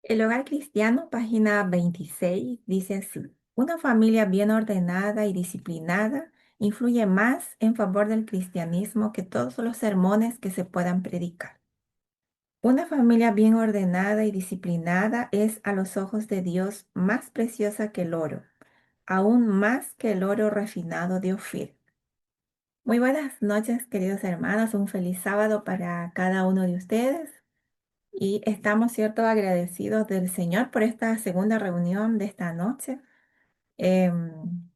El Hogar Cristiano, página 26, dice así: una familia bien ordenada y disciplinada influye más en favor del cristianismo que todos los sermones que se puedan predicar. Una familia bien ordenada y disciplinada es a los ojos de Dios más preciosa que el oro, aún más que el oro refinado de Ofir. Muy buenas noches, queridos hermanos. Un feliz sábado para cada uno de ustedes. Y estamos, cierto, agradecidos del Señor por esta segunda reunión de esta noche. Em,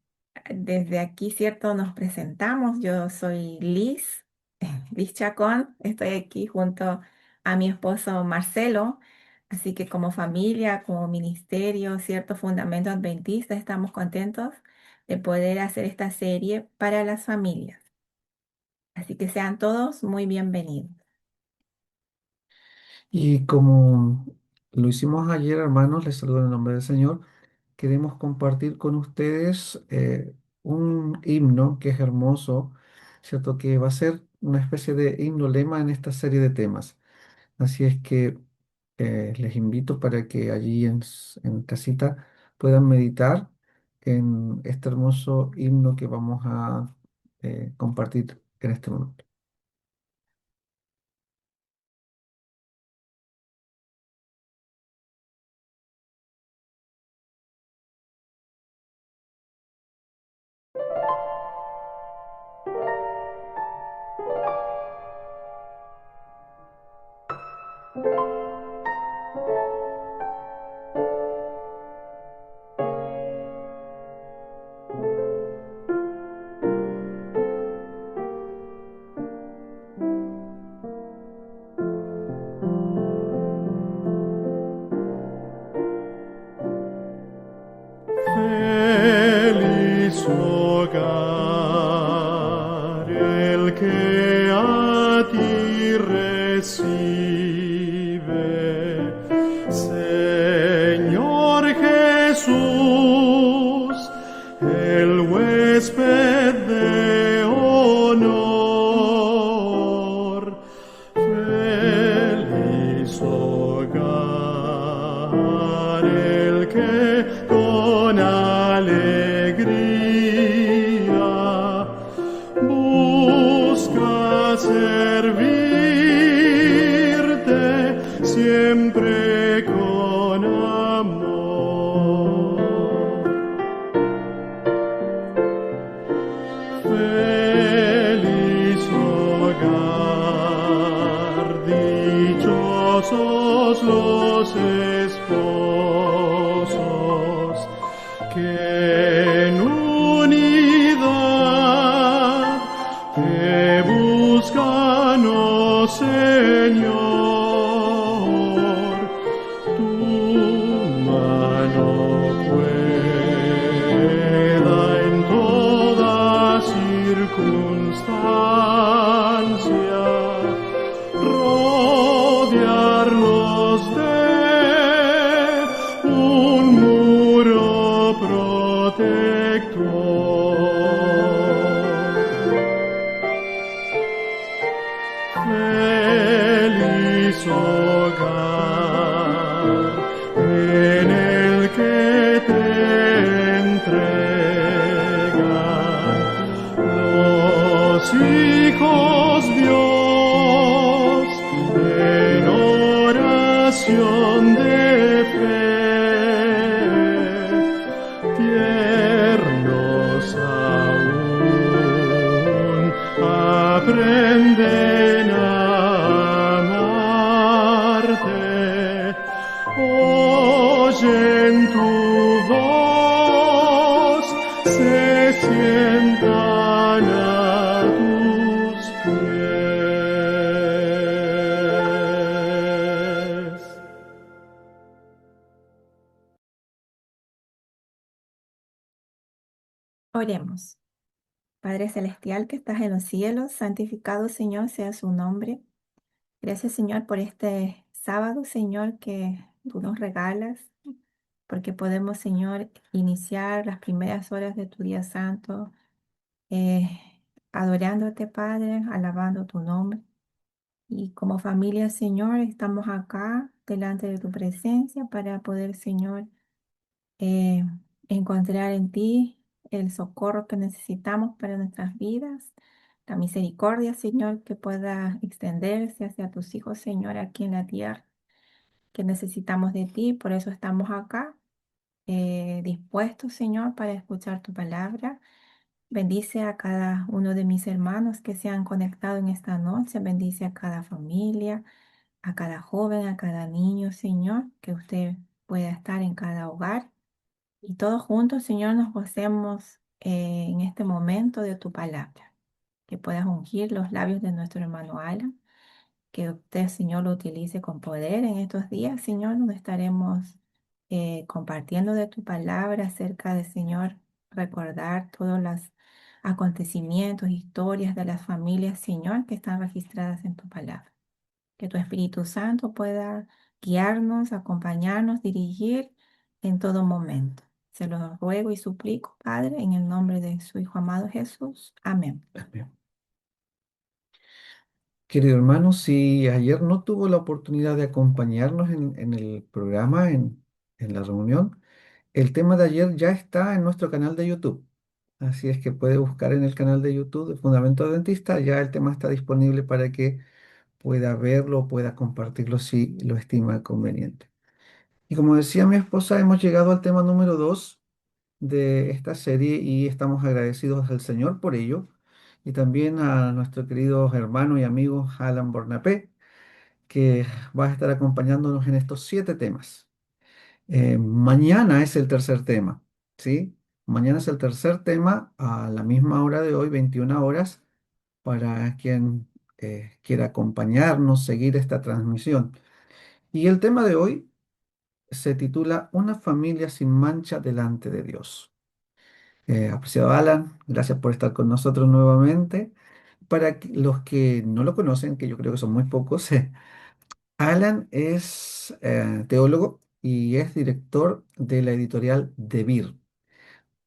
Desde aquí, cierto, nos presentamos. Yo soy Liz, Liz Chacón. Estoy aquí junto a mi esposo Marcelo. Así que como familia, como ministerio, cierto, Fundamento Adventista, estamos contentos de poder hacer esta serie para las familias. Así que sean todos muy bienvenidos. Y como lo hicimos ayer, hermanos, les saludo en el nombre del Señor. Queremos compartir con ustedes un himno que es hermoso, ¿cierto? Que va a ser una especie de himno lema en esta serie de temas. Así es que les invito para que allí en casita puedan meditar en este hermoso himno que vamos a compartir en este momento. Feliz hogar, el que a ti recibe, Señor Jesús, el huésped de honor. Feliz hogar, el que con alegría busca servirte siempre con amor. Feliz hogar, dichosos los esposos que en unidad te buscan, oh Señor. Tu mano pueda en toda circunstancia rodearnos de un muro protector. Feliz hogar en el que te entregan los hijos Dios en oración de fe. Tiernos aún aprenden a amarte, oyen tu voz, se sientan a tus pies. Oremos. Padre Celestial que estás en los cielos, santificado, Señor, sea su nombre. Gracias, Señor, por este sábado, Señor, que tú nos regalas, porque podemos, Señor, iniciar las primeras horas de tu día santo, eh, adorándote, Padre, alabando tu nombre. Y como familia, Señor, estamos acá delante de tu presencia para poder, Señor, eh, encontrar en ti el socorro que necesitamos para nuestras vidas, la misericordia, Señor, que pueda extenderse hacia tus hijos, Señor, aquí en la tierra, que necesitamos de ti. Por eso estamos acá, dispuestos, Señor, para escuchar tu palabra. Bendice a cada uno de mis hermanos que se han conectado en esta noche. Bendice a cada familia, a cada joven, a cada niño, Señor, que usted pueda estar en cada hogar. Y todos juntos, Señor, nos gocemos en este momento de tu palabra. Que puedas ungir los labios de nuestro hermano Alan. Que usted, Señor, lo utilice con poder en estos días, Señor, donde estaremos compartiendo de tu palabra acerca de, Señor, recordar todos los acontecimientos, historias de las familias, Señor, que están registradas en tu palabra. Que tu Espíritu Santo pueda guiarnos, acompañarnos, dirigir en todo momento. Se lo ruego y suplico, Padre, en el nombre de su Hijo amado Jesús. Amén. Amén. Querido hermano, si ayer no tuvo la oportunidad de acompañarnos en el programa, en la reunión, el tema de ayer ya está en nuestro canal de YouTube. Así es que puede buscar en el canal de YouTube de Fundamento Adventista. Ya el tema está disponible para que pueda verlo, pueda compartirlo si lo estima conveniente. Y como decía mi esposa, hemos llegado al tema número 2 de esta serie y estamos agradecidos al Señor por ello. Y también a nuestro querido hermano y amigo Alan Bornapé, que va a estar acompañándonos en estos 7 temas. Mañana es el tercer tema, ¿sí? Mañana es el tercer tema a la misma hora de hoy, 21 horas, para quien quiera acompañarnos, seguir esta transmisión. Y el tema de hoy se titula Una familia sin mancha delante de Dios. Apreciado Alan, gracias por estar con nosotros nuevamente. Los que no lo conocen, que yo creo que son muy pocos, Alan es teólogo y es director de la editorial DeVir,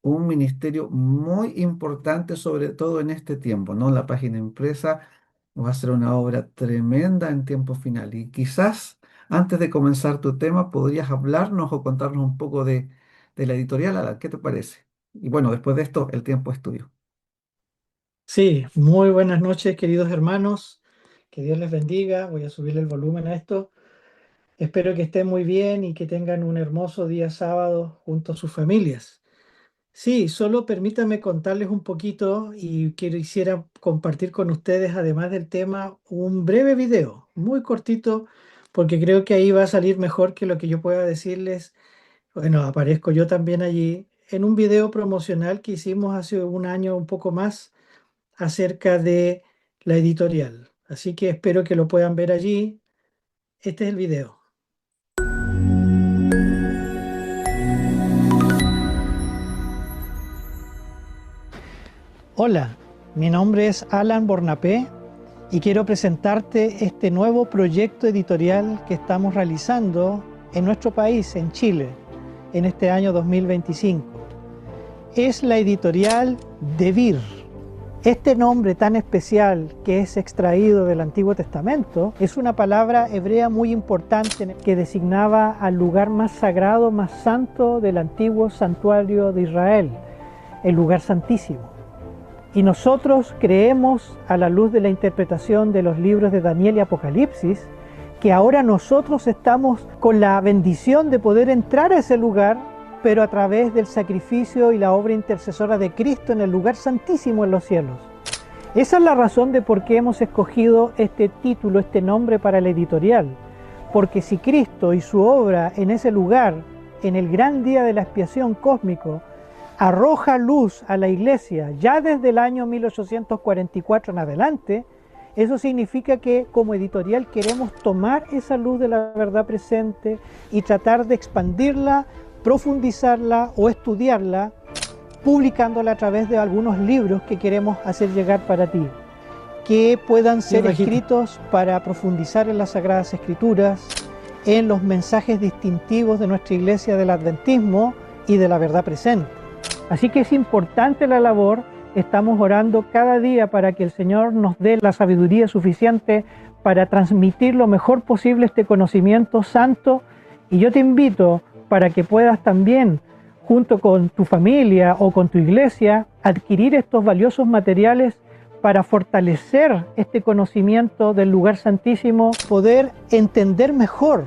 un ministerio muy importante, sobre todo en este tiempo, ¿no? La página impresa va a ser una obra tremenda en tiempo final. Y quizás antes de comenzar tu tema, podrías hablarnos o contarnos un poco de la editorial, Alan, ¿qué te parece? Y bueno, después de esto, el tiempo es tuyo. Sí, muy buenas noches, queridos hermanos. Que Dios les bendiga. Voy a subirle el volumen a esto. Espero que estén muy bien y que tengan un hermoso día sábado junto a sus familias. Sí, solo permítanme contarles un poquito y quisiera compartir con ustedes, además del tema, un breve video, muy cortito, porque creo que ahí va a salir mejor que lo que yo pueda decirles. Bueno, aparezco yo también allí en un video promocional que hicimos hace un año, un poco más, acerca de la editorial. Así que espero que lo puedan ver allí. Este es el video. Hola, mi nombre es Alan Bornapé y quiero presentarte este nuevo proyecto editorial que estamos realizando en nuestro país, en Chile, en este año 2025. Es la editorial DeVir. Este nombre tan especial, que es extraído del Antiguo Testamento, es una palabra hebrea muy importante que designaba al lugar más sagrado, más santo del antiguo santuario de Israel, el lugar santísimo. Y nosotros creemos, a la luz de la interpretación de los libros de Daniel y Apocalipsis, que ahora nosotros estamos con la bendición de poder entrar a ese lugar, pero a través del sacrificio y la obra intercesora de Cristo en el lugar santísimo en los cielos. Esa es la razón de por qué hemos escogido este título, este nombre para la editorial. Porque si Cristo y su obra en ese lugar, en el gran día de la expiación cósmico, arroja luz a la Iglesia ya desde el año 1844 en adelante, eso significa que como editorial queremos tomar esa luz de la verdad presente y tratar de expandirla, profundizarla o estudiarla, publicándola a través de algunos libros que queremos hacer llegar para ti, que puedan ser escritos para profundizar en las Sagradas Escrituras, en los mensajes distintivos de nuestra Iglesia del Adventismo y de la verdad presente. Así que es importante la labor. Estamos orando cada día para que el Señor nos dé la sabiduría suficiente para transmitir lo mejor posible este conocimiento santo. Y yo te invito para que puedas también, junto con tu familia o con tu iglesia, adquirir estos valiosos materiales para fortalecer este conocimiento del lugar santísimo, poder entender mejor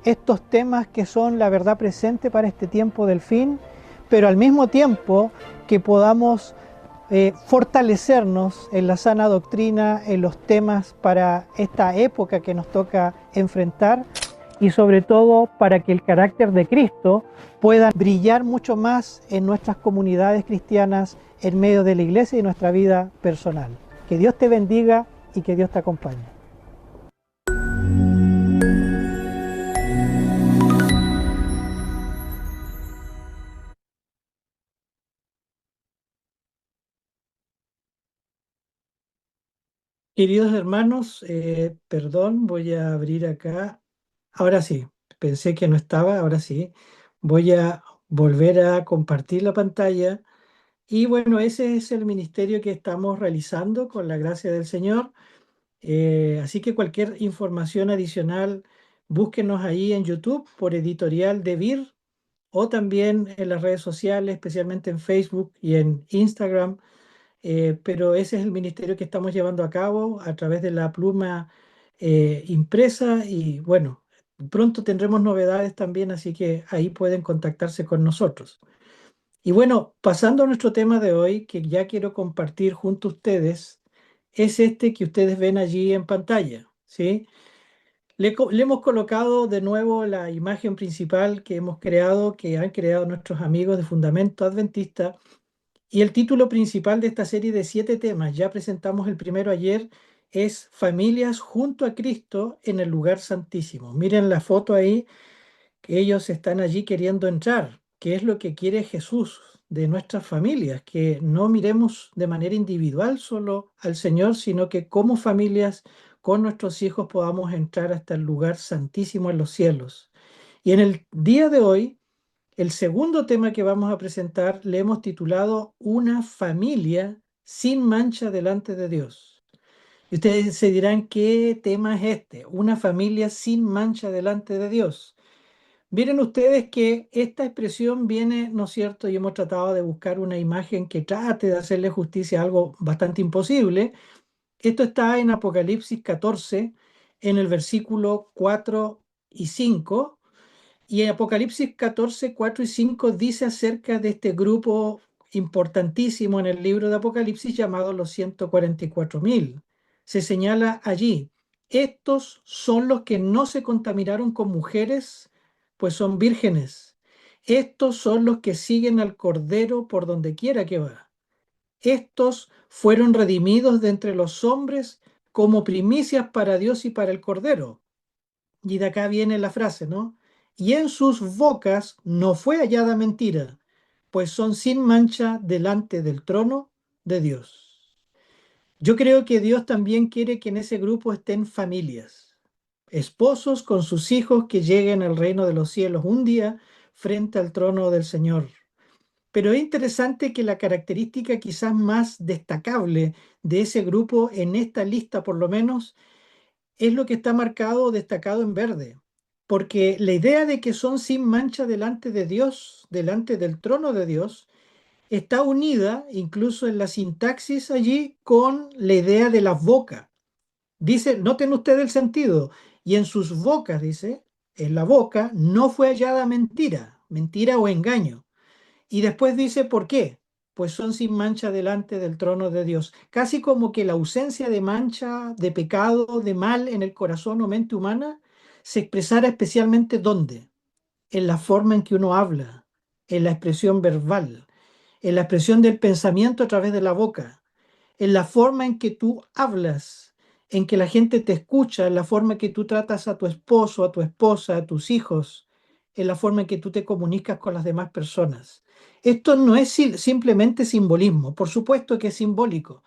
estos temas que son la verdad presente para este tiempo del fin, pero al mismo tiempo que podamos fortalecernos en la sana doctrina, en los temas para esta época que nos toca enfrentar, y sobre todo para que el carácter de Cristo pueda brillar mucho más en nuestras comunidades cristianas, en medio de la iglesia y nuestra vida personal. Que Dios te bendiga y que Dios te acompañe. Queridos hermanos, perdón, voy a abrir acá. Ahora sí, pensé que no estaba, ahora sí. Voy a volver a compartir la pantalla. Y bueno, ese es el ministerio que estamos realizando con la gracia del Señor. Así que cualquier información adicional, búsquenos ahí en YouTube por Editorial de Vir o también en las redes sociales, especialmente en Facebook y en Instagram. Pero ese es el ministerio que estamos llevando a cabo a través de la pluma impresa y bueno, pronto tendremos novedades también, así que ahí pueden contactarse con nosotros. Y bueno, pasando a nuestro tema de hoy, que ya quiero compartir junto a ustedes, es este que ustedes ven allí en pantalla, ¿sí? Le hemos colocado de nuevo la imagen principal que hemos creado, que han creado nuestros amigos de Fundamento Adventista, y el título principal de esta serie de 7 temas, ya presentamos el primero ayer, es Familias junto a Cristo en el lugar santísimo. Miren la foto ahí, que ellos están allí queriendo entrar. ¿Qué es lo que quiere Jesús de nuestras familias? Que no miremos de manera individual solo al Señor, sino que como familias con nuestros hijos podamos entrar hasta el lugar santísimo en los cielos. Y en el día de hoy, el segundo tema que vamos a presentar le hemos titulado Una familia sin mancha delante de Dios. Y ustedes se dirán, ¿qué tema es este? Una familia sin mancha delante de Dios. Miren ustedes que esta expresión viene, ¿no es cierto? Y hemos tratado de buscar una imagen que trate de hacerle justicia a algo bastante imposible. Esto está en Apocalipsis 14, en el versículo 4 y 5. Y en Apocalipsis 14, 4 y 5 dice acerca de este grupo importantísimo en el libro de Apocalipsis llamado los 144.000. Se señala allí, estos son los que no se contaminaron con mujeres, pues son vírgenes. Estos son los que siguen al Cordero por donde quiera que va. Estos fueron redimidos de entre los hombres como primicias para Dios y para el Cordero. Y de acá viene la frase, ¿no? Y en sus bocas no fue hallada mentira, pues son sin mancha delante del trono de Dios. Yo creo que Dios también quiere que en ese grupo estén familias, esposos con sus hijos que lleguen al reino de los cielos un día frente al trono del Señor. Pero es interesante que la característica quizás más destacable de ese grupo en esta lista, por lo menos, es lo que está marcado, destacado en verde, porque la idea de que son sin mancha delante de Dios, delante del trono de Dios, está unida incluso en la sintaxis allí con la idea de la boca. Dice, noten ustedes el sentido, y en sus bocas, dice, en la boca no fue hallada mentira, mentira o engaño. Y después dice, ¿por qué? Pues son sin mancha delante del trono de Dios. Casi como que la ausencia de mancha, de pecado, de mal en el corazón o mente humana se expresara especialmente ¿dónde? En la forma en que uno habla, en la expresión verbal, en la expresión del pensamiento a través de la boca, en la forma en que tú hablas, en que la gente te escucha, en la forma en que tú tratas a tu esposo, a tu esposa, a tus hijos, en la forma en que tú te comunicas con las demás personas. Esto no es simplemente simbolismo, por supuesto que es simbólico,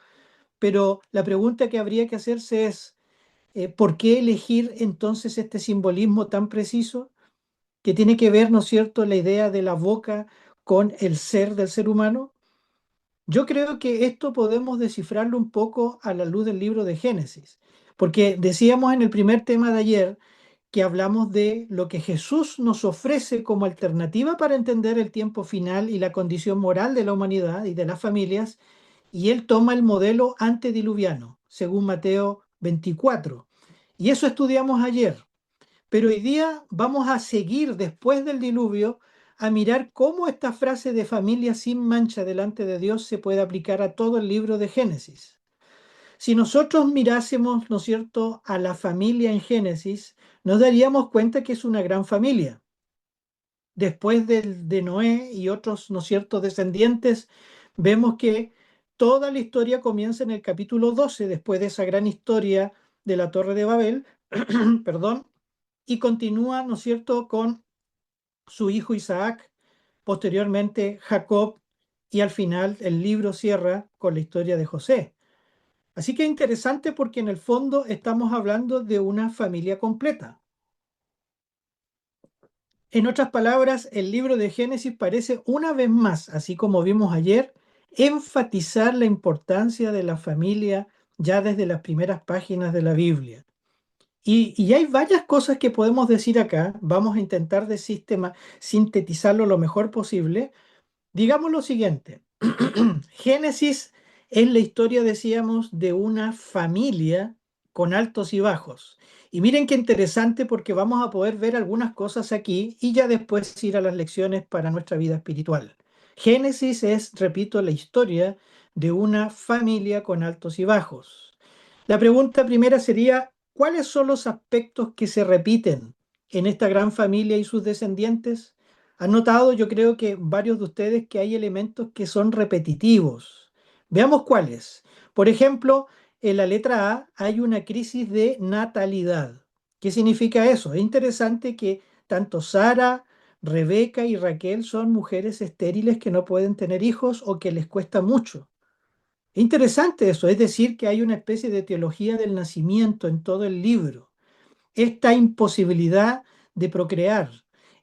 pero la pregunta que habría que hacerse es, ¿por qué elegir entonces este simbolismo tan preciso que tiene que ver, ¿no es cierto?, la idea de la boca con el ser del ser humano? Yo creo que esto podemos descifrarlo un poco a la luz del libro de Génesis, Porque decíamos en el primer tema de ayer que hablamos de lo que Jesús nos ofrece como alternativa para entender el tiempo final y la condición moral de la humanidad y de las familias, y él toma el modelo antediluviano, según Mateo 24. Y eso estudiamos ayer. Pero hoy día vamos a seguir después del diluvio a mirar cómo esta frase de familia sin mancha delante de Dios se puede aplicar a todo el libro de Génesis. Si nosotros mirásemos, ¿no es cierto?, a la familia en Génesis, nos daríamos cuenta que es una gran familia. Después de Noé y otros, ¿no es cierto?, descendientes, vemos que toda la historia comienza en el capítulo 12, después de esa gran historia de la Torre de Babel, perdón, y continúa, ¿no es cierto?, con su hijo Isaac, posteriormente Jacob, y al final el libro cierra con la historia de José. Así que es interesante porque en el fondo estamos hablando de una familia completa. En otras palabras, el libro de Génesis parece una vez más, así como vimos ayer, enfatizar la importancia de la familia ya desde las primeras páginas de la Biblia. Y hay varias cosas que podemos decir acá. Vamos a intentar de sintetizarlo lo mejor posible. Digamos lo siguiente. Génesis es la historia, decíamos, de una familia con altos y bajos. Y miren qué interesante porque vamos a poder ver algunas cosas aquí y ya después ir a las lecciones para nuestra vida espiritual. Génesis es, repito, la historia de una familia con altos y bajos. La pregunta primera sería, ¿cuáles son los aspectos que se repiten en esta gran familia y sus descendientes? Han notado, yo creo que varios de ustedes, que hay elementos que son repetitivos. Veamos cuáles. Por ejemplo, en la letra A hay una crisis de natalidad. ¿Qué significa eso? Es interesante que tanto Sara, Rebeca y Raquel son mujeres estériles que no pueden tener hijos o que les cuesta mucho. Interesante eso, es decir, que hay una especie de teología del nacimiento en todo el libro. Esta imposibilidad de procrear,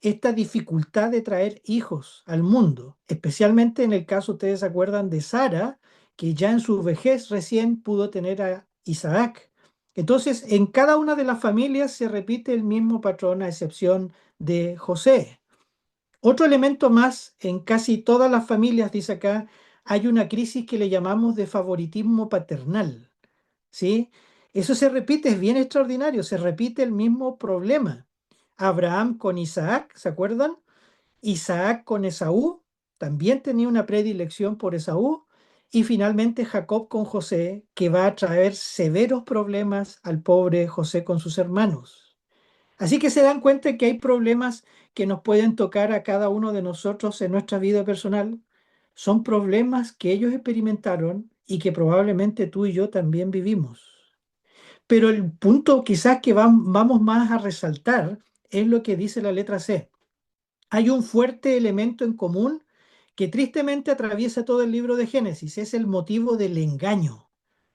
esta dificultad de traer hijos al mundo, especialmente en el caso, ustedes se acuerdan, de Sara, que ya en su vejez recién pudo tener a Isaac. Entonces, en cada una de las familias se repite el mismo patrón, a excepción de José. Otro elemento más, en casi todas las familias, dice acá, hay una crisis que le llamamos de favoritismo paternal, ¿sí? Eso se repite, es bien extraordinario, se repite el mismo problema. Abraham con Isaac, ¿se acuerdan? Isaac con Esaú, también tenía una predilección por Esaú. Y finalmente Jacob con José, que va a traer severos problemas al pobre José con sus hermanos. Así que se dan cuenta que hay problemas que nos pueden tocar a cada uno de nosotros en nuestra vida personal. Son problemas que ellos experimentaron y que probablemente tú y yo también vivimos. Pero el punto quizás que vamos más a resaltar es lo que dice la letra C. Hay un fuerte elemento en común que tristemente atraviesa todo el libro de Génesis. Es el motivo del engaño.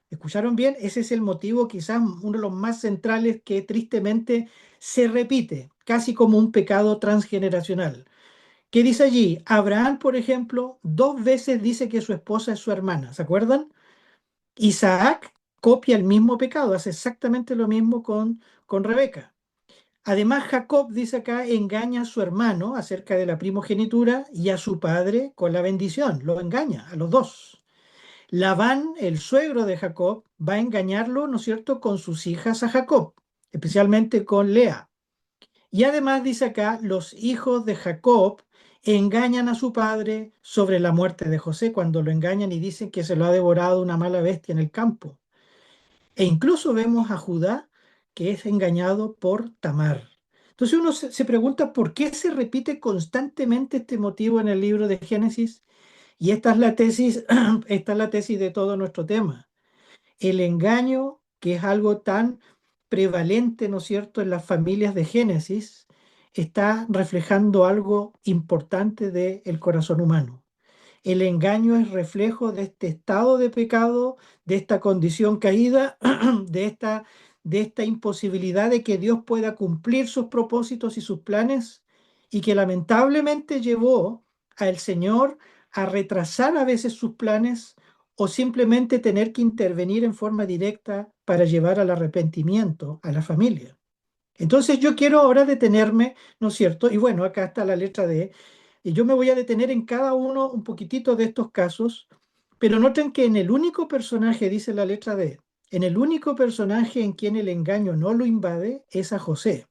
¿Escucharon bien? Ese es el motivo, quizás uno de los más centrales, que tristemente se repite, casi como un pecado transgeneracional. ¿Qué dice allí? Abraham, por ejemplo, 2 veces dice que su esposa es su hermana. ¿Se acuerdan? Isaac copia el mismo pecado, hace exactamente lo mismo con Rebeca. Además, Jacob, dice acá, engaña a su hermano acerca de la primogenitura y a su padre con la bendición. Lo engaña a los dos. Labán, el suegro de Jacob, va a engañarlo, ¿no es cierto?, con sus hijas a Jacob, especialmente con Lea. Y además dice acá, los hijos de Jacob engañan a su padre sobre la muerte de José, cuando lo engañan y dicen que se lo ha devorado una mala bestia en el campo. E incluso vemos a Judá, que es engañado por Tamar. Entonces uno se pregunta por qué se repite constantemente este motivo en el libro de Génesis. Y esta es la tesis, esta es la tesis de todo nuestro tema. El engaño, que es algo tan prevalente, ¿no es cierto?, en las familias de Génesis, está reflejando algo importante del corazón humano. El engaño es reflejo de este estado de pecado, de esta condición caída, de esta imposibilidad de que Dios pueda cumplir sus propósitos y sus planes, y que lamentablemente llevó al Señor a retrasar a veces sus planes o simplemente tener que intervenir en forma directa para llevar al arrepentimiento a la familia. Entonces yo quiero ahora detenerme, ¿no es cierto? Y bueno, acá está la letra D, y yo me voy a detener en cada uno un poquitito de estos casos, pero noten que en el único personaje, dice la letra D, en el único personaje en quien el engaño no lo invade es a José.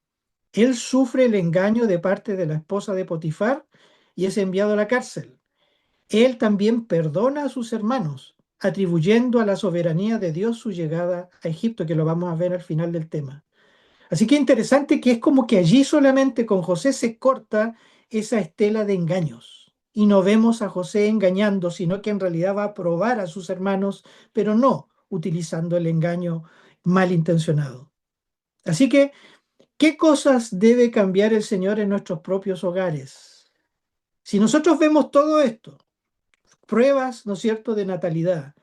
Él sufre el engaño de parte de la esposa de Potifar y es enviado a la cárcel. Él también perdona a sus hermanos, atribuyendo a la soberanía de Dios su llegada a Egipto, que lo vamos a ver al final del tema. Así que interesante que es como que allí solamente con José se corta esa estela de engaños. Y no vemos a José engañando, sino que en realidad va a probar a sus hermanos, pero no utilizando el engaño malintencionado. Así que, ¿qué cosas debe cambiar el Señor en nuestros propios hogares? Si nosotros vemos todo esto, pruebas, ¿no es cierto?, de natalidad,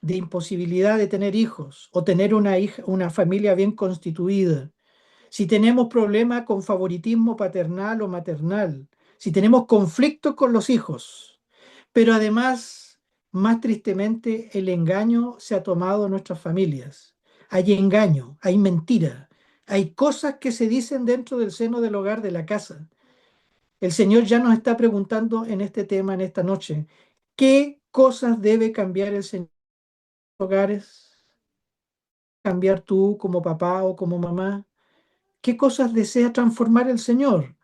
de imposibilidad de tener hijos o tener una familia bien constituida, si tenemos problemas con favoritismo paternal o maternal, si tenemos conflictos con los hijos, pero además, más tristemente, el engaño se ha tomado nuestras familias. Hay engaño, hay mentira, hay cosas que se dicen dentro del seno del hogar de la casa. El Señor ya nos está preguntando en este tema, en esta noche, ¿qué cosas debe cambiar el Señor en los hogares? ¿Cambiar tú como papá o como mamá? ¿Qué cosas desea transformar el Señor?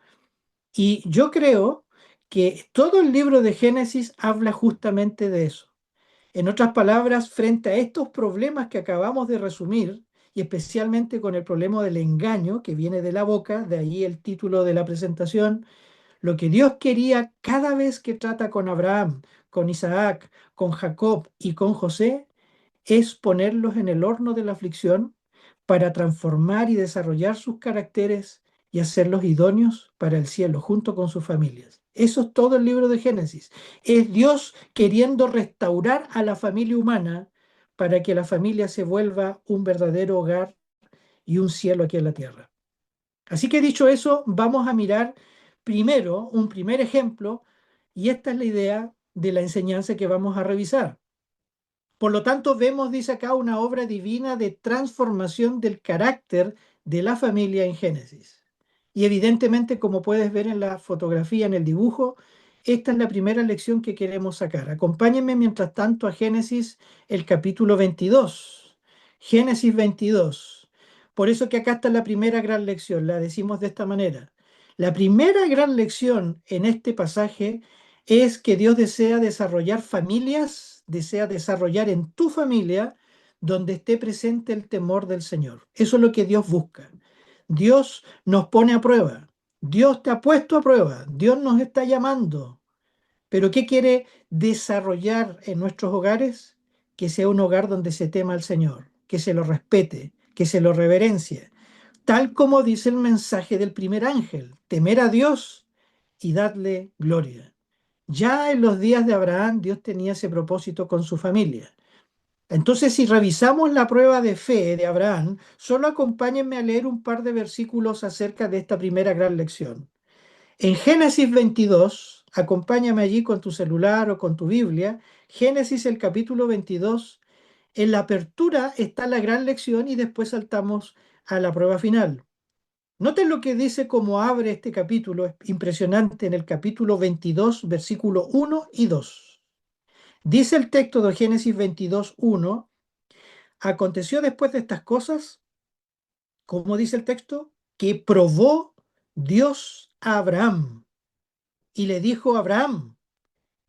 Y yo creo que todo el libro de Génesis habla justamente de eso. En otras palabras, frente a estos problemas que acabamos de resumir, y especialmente con el problema del engaño que viene de la boca, de ahí el título de la presentación, lo que Dios quería cada vez que trata con Abraham, con Isaac, con Jacob y con José, es ponerlos en el horno de la aflicción para transformar y desarrollar sus caracteres y hacerlos idóneos para el cielo junto con sus familias. Eso es todo el libro de Génesis. Es Dios queriendo restaurar a la familia humana para que la familia se vuelva un verdadero hogar y un cielo aquí en la tierra. Así que dicho eso, vamos a mirar primero un primer ejemplo y esta es la idea de la enseñanza que vamos a revisar. Por lo tanto, vemos, dice acá, una obra divina de transformación del carácter de la familia en Génesis. Y evidentemente, como puedes ver en la fotografía, en el dibujo, esta es la primera lección que queremos sacar. Acompáñenme mientras tanto a Génesis, el capítulo 22. Génesis 22. Por eso que acá está la primera gran lección, la decimos de esta manera. La primera gran lección en este pasaje es que Dios desea desarrollar familias, desea desarrollar en tu familia donde esté presente el temor del Señor. Eso es lo que Dios busca. Dios nos pone a prueba. Dios te ha puesto a prueba. Dios nos está llamando. Pero ¿qué quiere desarrollar en nuestros hogares? Que sea un hogar donde se tema al Señor, que se lo respete, que se lo reverencie. Tal como dice el mensaje del primer ángel, temer a Dios y darle gloria. Ya en los días de Abraham, Dios tenía ese propósito con su familia. Entonces, si revisamos la prueba de fe de Abraham, solo acompáñenme a leer un par de versículos acerca de esta primera gran lección. En Génesis 22, acompáñame allí con tu celular o con tu Biblia, Génesis el capítulo 22, en la apertura está la gran lección y después saltamos a la prueba final. Noten lo que dice como abre este capítulo, es impresionante en el capítulo 22, versículo 1 y 2. Dice el texto de Génesis 22, 1, aconteció después de estas cosas, como dice el texto, que probó Dios a Abraham y le dijo a Abraham,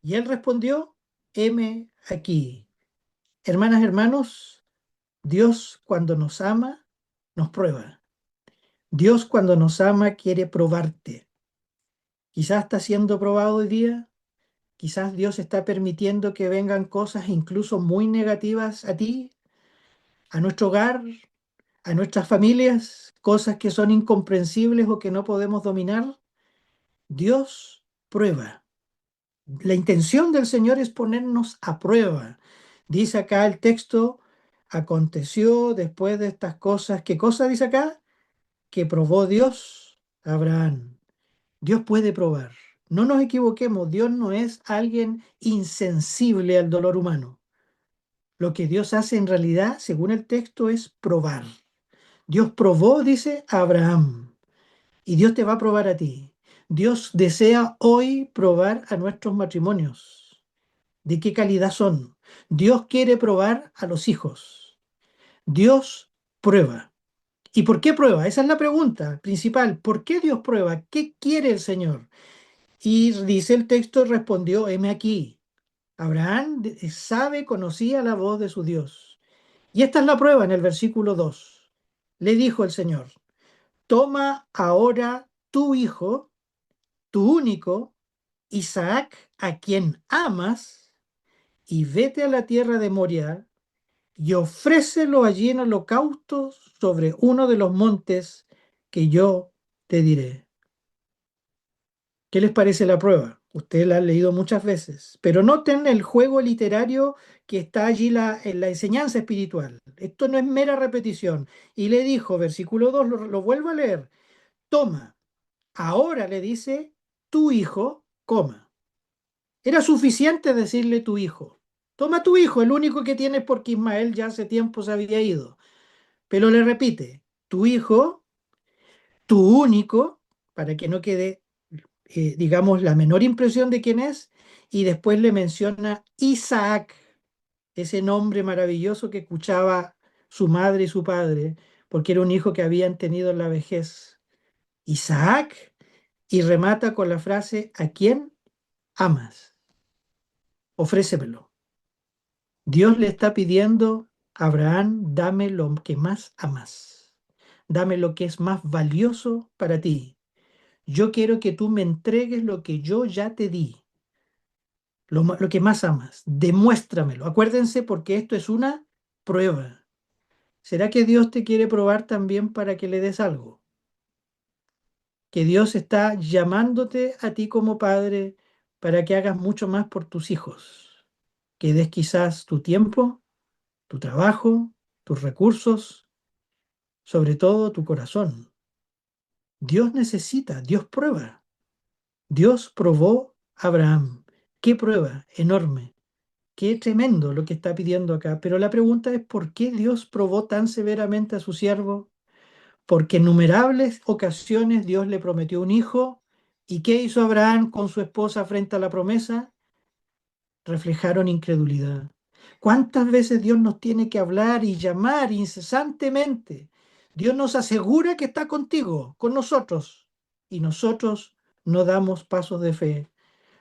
y él respondió, heme aquí. Hermanas, hermanos, Dios cuando nos ama, nos prueba. Dios cuando nos ama quiere probarte. Quizás está siendo probado hoy día. Quizás Dios está permitiendo que vengan cosas incluso muy negativas a ti, a nuestro hogar, a nuestras familias, cosas que son incomprensibles o que no podemos dominar. Dios prueba. La intención del Señor es ponernos a prueba. Dice acá el texto, aconteció después de estas cosas. ¿Qué cosa dice acá? Que probó Dios a Abraham. Dios puede probar. No nos equivoquemos, Dios no es alguien insensible al dolor humano. Lo que Dios hace en realidad, según el texto, es probar. Dios probó, dice, a Abraham, y Dios te va a probar a ti. Dios desea hoy probar a nuestros matrimonios. ¿De qué calidad son? Dios quiere probar a los hijos. Dios prueba. ¿Y por qué prueba? Esa es la pregunta principal. ¿Por qué Dios prueba? ¿Qué quiere el Señor? Y dice el texto, respondió, heme aquí. Abraham sabe, conocía la voz de su Dios. Y esta es la prueba en el versículo 2. Le dijo el Señor, toma ahora tu hijo, tu único, Isaac, a quien amas, y vete a la tierra de Moriah y ofrécelo allí en holocausto sobre uno de los montes que yo te diré. ¿Qué les parece la prueba? Ustedes la han leído muchas veces, pero noten el juego literario que está allí en la enseñanza espiritual. Esto no es mera repetición. Y le dijo, versículo 2, lo vuelvo a leer, toma, ahora le dice, tu hijo, coma. Era suficiente decirle tu hijo. Toma tu hijo, el único que tienes porque Ismael ya hace tiempo se había ido. Pero le repite, tu hijo, tu único, para que no quede, digamos, la menor impresión de quién es, y después le menciona Isaac, ese nombre maravilloso que escuchaba su madre y su padre, porque era un hijo que habían tenido en la vejez. Isaac, y remata con la frase, ¿a quién amas? Ofrécemelo. Dios le está pidiendo a Abraham, dame lo que más amas, dame lo que es más valioso para ti. Yo quiero que tú me entregues lo que yo ya te di, lo que más amas. Demuéstramelo. Acuérdense porque esto es una prueba. ¿Será que Dios te quiere probar también para que le des algo? Que Dios está llamándote a ti como padre para que hagas mucho más por tus hijos. Que des quizás tu tiempo, tu trabajo, tus recursos, sobre todo tu corazón. Dios necesita, Dios prueba. Dios probó a Abraham. Qué prueba enorme, qué tremendo lo que está pidiendo acá. Pero la pregunta es, ¿por qué Dios probó tan severamente a su siervo? Porque en innumerables ocasiones Dios le prometió un hijo. ¿Y qué hizo Abraham con su esposa frente a la promesa? Reflejaron incredulidad. ¿Cuántas veces Dios nos tiene que hablar y llamar incesantemente? Dios nos asegura que está contigo, con nosotros, y nosotros no damos pasos de fe.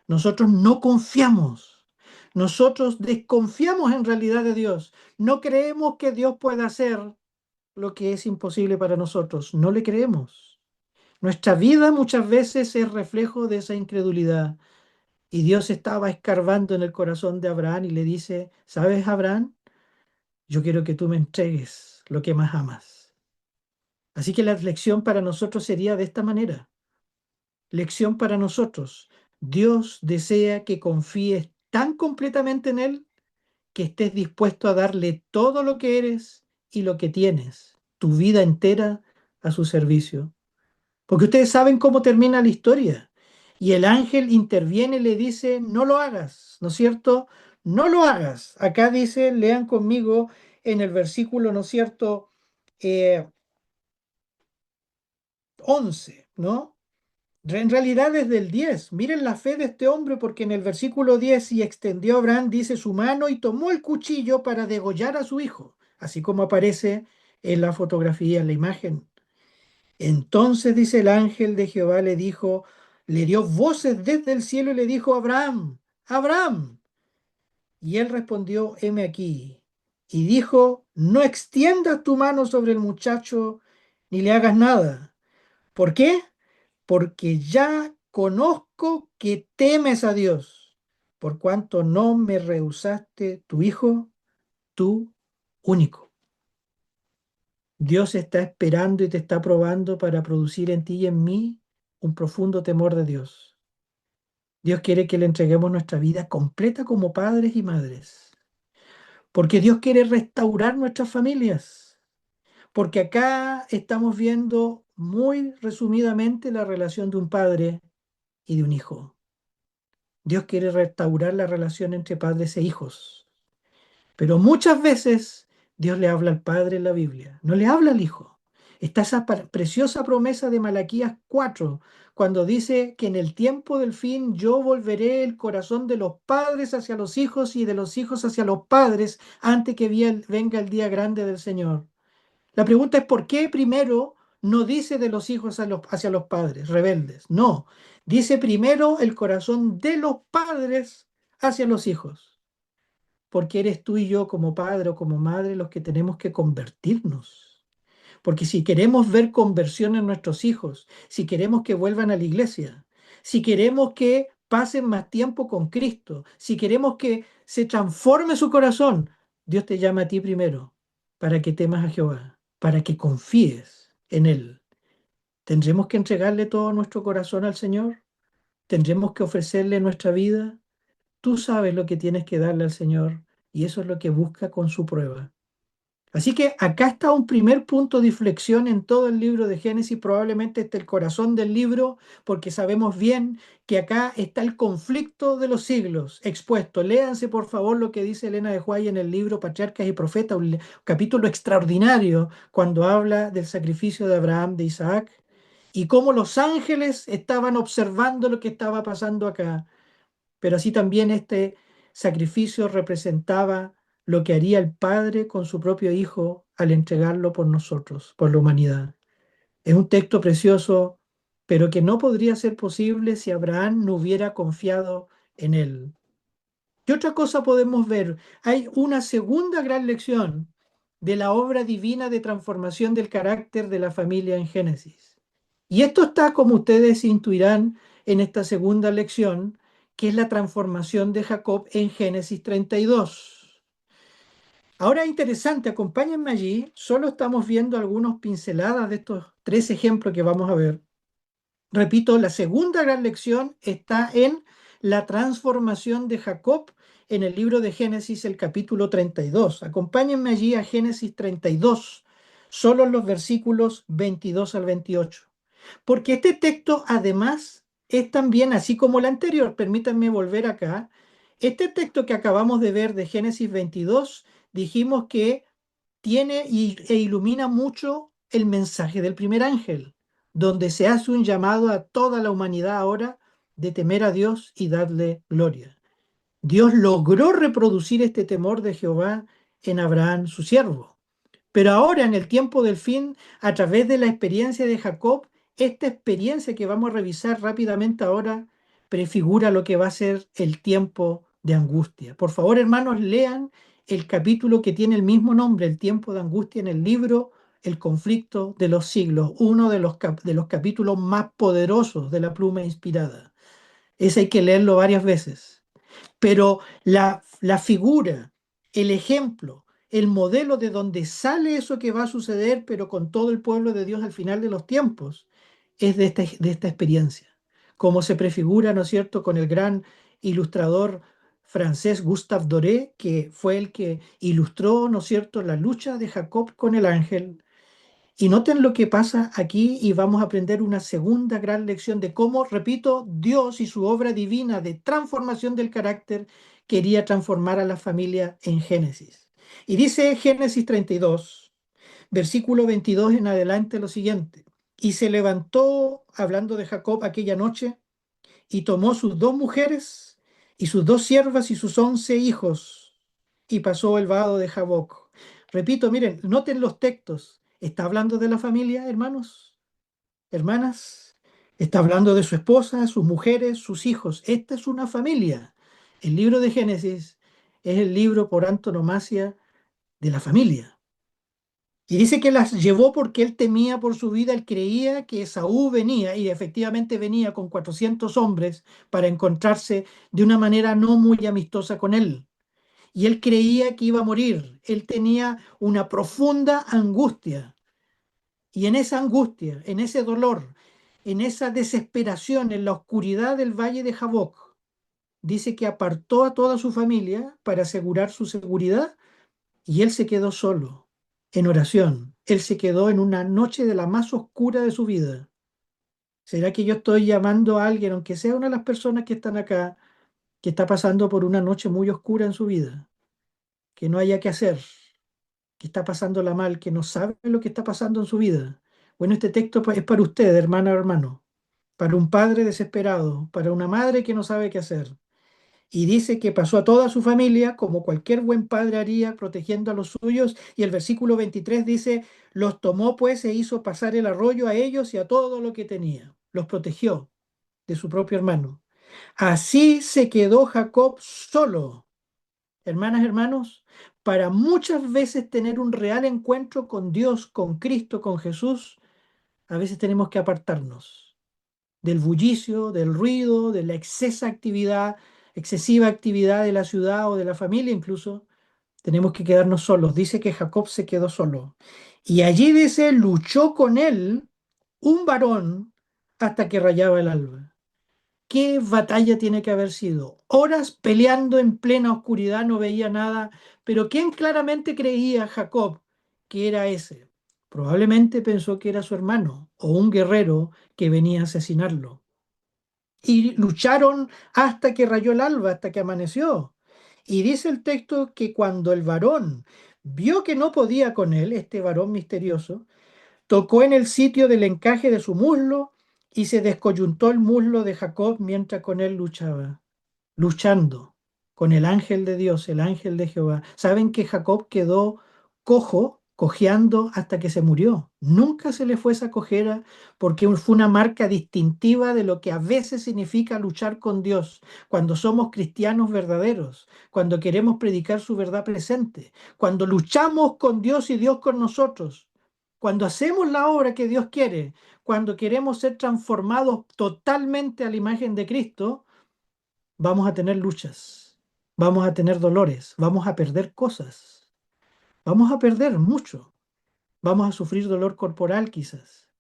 Nosotros no confiamos. Nosotros desconfiamos en realidad de Dios. No creemos que Dios pueda hacer lo que es imposible para nosotros. No le creemos. Nuestra vida muchas veces es reflejo de esa incredulidad. Y Dios estaba escarbando en el corazón de Abraham y le dice, ¿sabes, Abraham? Yo quiero que tú me entregues lo que más amas. Así que la lección para nosotros sería de esta manera. Lección para nosotros. Dios desea que confíes tan completamente en Él que estés dispuesto a darle todo lo que eres y lo que tienes, tu vida entera a su servicio. Porque ustedes saben cómo termina la historia. Y el ángel interviene y le dice, no lo hagas, ¿no es cierto? No lo hagas. Acá dice, lean conmigo en el versículo, ¿no es cierto? Eh, 11, ¿no? En realidad desde el 10. Miren la fe de este hombre porque en el versículo 10 y extendió Abraham, dice su mano y tomó el cuchillo para degollar a su hijo, así como aparece en la fotografía, en la imagen. Entonces dice el ángel de Jehová le dijo, le dio voces desde el cielo y le dijo, Abraham, Abraham. Y él respondió, heme aquí. Y dijo, no extiendas tu mano sobre el muchacho ni le hagas nada. ¿Por qué? Porque ya conozco que temes a Dios, por cuanto no me rehusaste tu hijo, tu único. Dios está esperando y te está probando para producir en ti y en mí un profundo temor de Dios. Dios quiere que le entreguemos nuestra vida completa como padres y madres, porque Dios quiere restaurar nuestras familias, porque acá estamos viendo muy resumidamente la relación de un padre y de un hijo. Dios quiere restaurar la relación entre padres e hijos. Pero muchas veces Dios le habla al Padre en la Biblia, no le habla al Hijo. Está esa preciosa promesa de Malaquías 4, cuando dice que en el tiempo del fin yo volveré el corazón de los padres hacia los hijos y de los hijos hacia los padres antes que venga el día grande del Señor. La pregunta es ¿por qué primero no dice de los hijos hacia los padres rebeldes? No, dice primero el corazón de los padres hacia los hijos, porque eres tú y yo como padre o como madre los que tenemos que convertirnos. Porque si queremos ver conversión en nuestros hijos, si queremos que vuelvan a la iglesia, si queremos que pasen más tiempo con Cristo, si queremos que se transforme su corazón, Dios te llama a ti primero para que temas a Jehová, para que confíes en Él. ¿Tendremos que entregarle todo nuestro corazón al Señor? ¿Tendremos que ofrecerle nuestra vida? Tú sabes lo que tienes que darle al Señor y eso es lo que busca con su prueba. Así que acá está un primer punto de inflexión en todo el libro de Génesis, probablemente este el corazón del libro, porque sabemos bien que acá está el conflicto de los siglos expuesto. Léanse por favor lo que dice Elena de White en el libro Patriarcas y Profetas, un capítulo extraordinario cuando habla del sacrificio de Abraham, de Isaac, y cómo los ángeles estaban observando lo que estaba pasando acá. Pero así también este sacrificio representaba lo que haría el Padre con su propio Hijo al entregarlo por nosotros, por la humanidad. Es un texto precioso, pero que no podría ser posible si Abraham no hubiera confiado en él. ¿Qué otra cosa podemos ver? Hay una segunda gran lección de la obra divina de transformación del carácter de la familia en Génesis. Y esto está, como ustedes intuirán, en esta segunda lección, que es la transformación de Jacob en Génesis 32. Ahora es interesante, acompáñenme allí, solo estamos viendo algunas pinceladas de estos tres ejemplos que vamos a ver. Repito, la segunda gran lección está en la transformación de Jacob en el libro de Génesis, el capítulo 32. Acompáñenme allí a Génesis 32, solo en los versículos 22 al 28. Porque este texto además es también, así como el anterior, permítanme volver acá, este texto que acabamos de ver de Génesis 22, dijimos que tiene e ilumina mucho el mensaje del primer ángel, donde se hace un llamado a toda la humanidad ahora de temer a Dios y darle gloria. Dios logró reproducir este temor de Jehová en Abraham, su siervo. Pero ahora, en el tiempo del fin, a través de la experiencia de Jacob, esta experiencia que vamos a revisar rápidamente ahora prefigura lo que va a ser el tiempo de angustia. Por favor, hermanos, lean el capítulo que tiene el mismo nombre, el tiempo de angustia, en el libro El conflicto de los siglos, uno de los capítulos más poderosos de la pluma inspirada. Ese hay que leerlo varias veces. Pero la figura, el ejemplo, el modelo de donde sale eso que va a suceder, pero con todo el pueblo de Dios al final de los tiempos, es de esta experiencia. Como se prefigura, ¿no es cierto?, con el gran ilustrador francés Gustave Doré, que fue el que ilustró, ¿no es cierto?, la lucha de Jacob con el ángel. Y noten lo que pasa aquí y vamos a aprender una segunda gran lección de cómo, repito, Dios y su obra divina de transformación del carácter quería transformar a la familia en Génesis. Y dice Génesis 32, versículo 22 en adelante lo siguiente. Y se levantó, hablando de Jacob, aquella noche y tomó sus dos mujeres y sus dos siervas y sus 11 hijos y pasó el vado de Jaboc. Repito, miren, noten los textos. ¿Está hablando de la familia, hermanos? Hermanas, está hablando de su esposa, sus mujeres, sus hijos. Esta es una familia. El libro de Génesis es el libro por antonomasia de la familia. Y dice que las llevó porque él temía por su vida, él creía que Esaú venía, y efectivamente venía con 400 hombres para encontrarse de una manera no muy amistosa con él. Y él creía que iba a morir, él tenía una profunda angustia. Y en esa angustia, en ese dolor, en esa desesperación, en la oscuridad del valle de Jaboc, dice que apartó a toda su familia para asegurar su seguridad y él se quedó solo, en oración. Él se quedó en una noche de la más oscura de su vida. ¿Será que yo estoy llamando a alguien, aunque sea una de las personas que están acá, que está pasando por una noche muy oscura en su vida? que no haya que hacer, que está pasándola mal, que no sabe lo que está pasando en su vida. Bueno, este texto es para usted, hermana o hermano, para un padre desesperado, para una madre que no sabe qué hacer. Y dice que pasó a toda su familia, como cualquier buen padre haría, protegiendo a los suyos. Y el versículo 23 dice, los tomó pues e hizo pasar el arroyo a ellos y a todo lo que tenía. Los protegió de su propio hermano. Así se quedó Jacob solo. Hermanas, hermanos, para muchas veces tener un real encuentro con Dios, con Cristo, con Jesús, a veces tenemos que apartarnos del bullicio, del ruido, de la excesiva actividad de la ciudad o de la familia incluso. Tenemos que quedarnos solos. Dice que Jacob se quedó solo. Y allí dice, luchó con él un varón hasta que rayaba el alba. ¿Qué batalla tiene que haber sido? Horas peleando en plena oscuridad, no veía nada, pero ¿quién claramente creía Jacob que era ese? Probablemente pensó que era su hermano o un guerrero que venía a asesinarlo. Y lucharon hasta que rayó el alba, hasta que amaneció. Y dice el texto que cuando el varón vio que no podía con él, este varón misterioso, tocó en el sitio del encaje de su muslo y se descoyuntó el muslo de Jacob mientras con él luchaba, luchando con el ángel de Dios, el ángel de Jehová. ¿Saben que Jacob quedó cojo, cojeando hasta que se murió? Nunca se le fue esa cojera porque fue una marca distintiva de lo que a veces significa luchar con Dios, cuando somos cristianos verdaderos, cuando queremos predicar su verdad presente, cuando luchamos con Dios y Dios con nosotros. Cuando hacemos la obra que Dios quiere, cuando queremos ser transformados totalmente a la imagen de Cristo, vamos a tener luchas, vamos a tener dolores, vamos a perder cosas, vamos a perder mucho, vamos a sufrir dolor corporal quizás.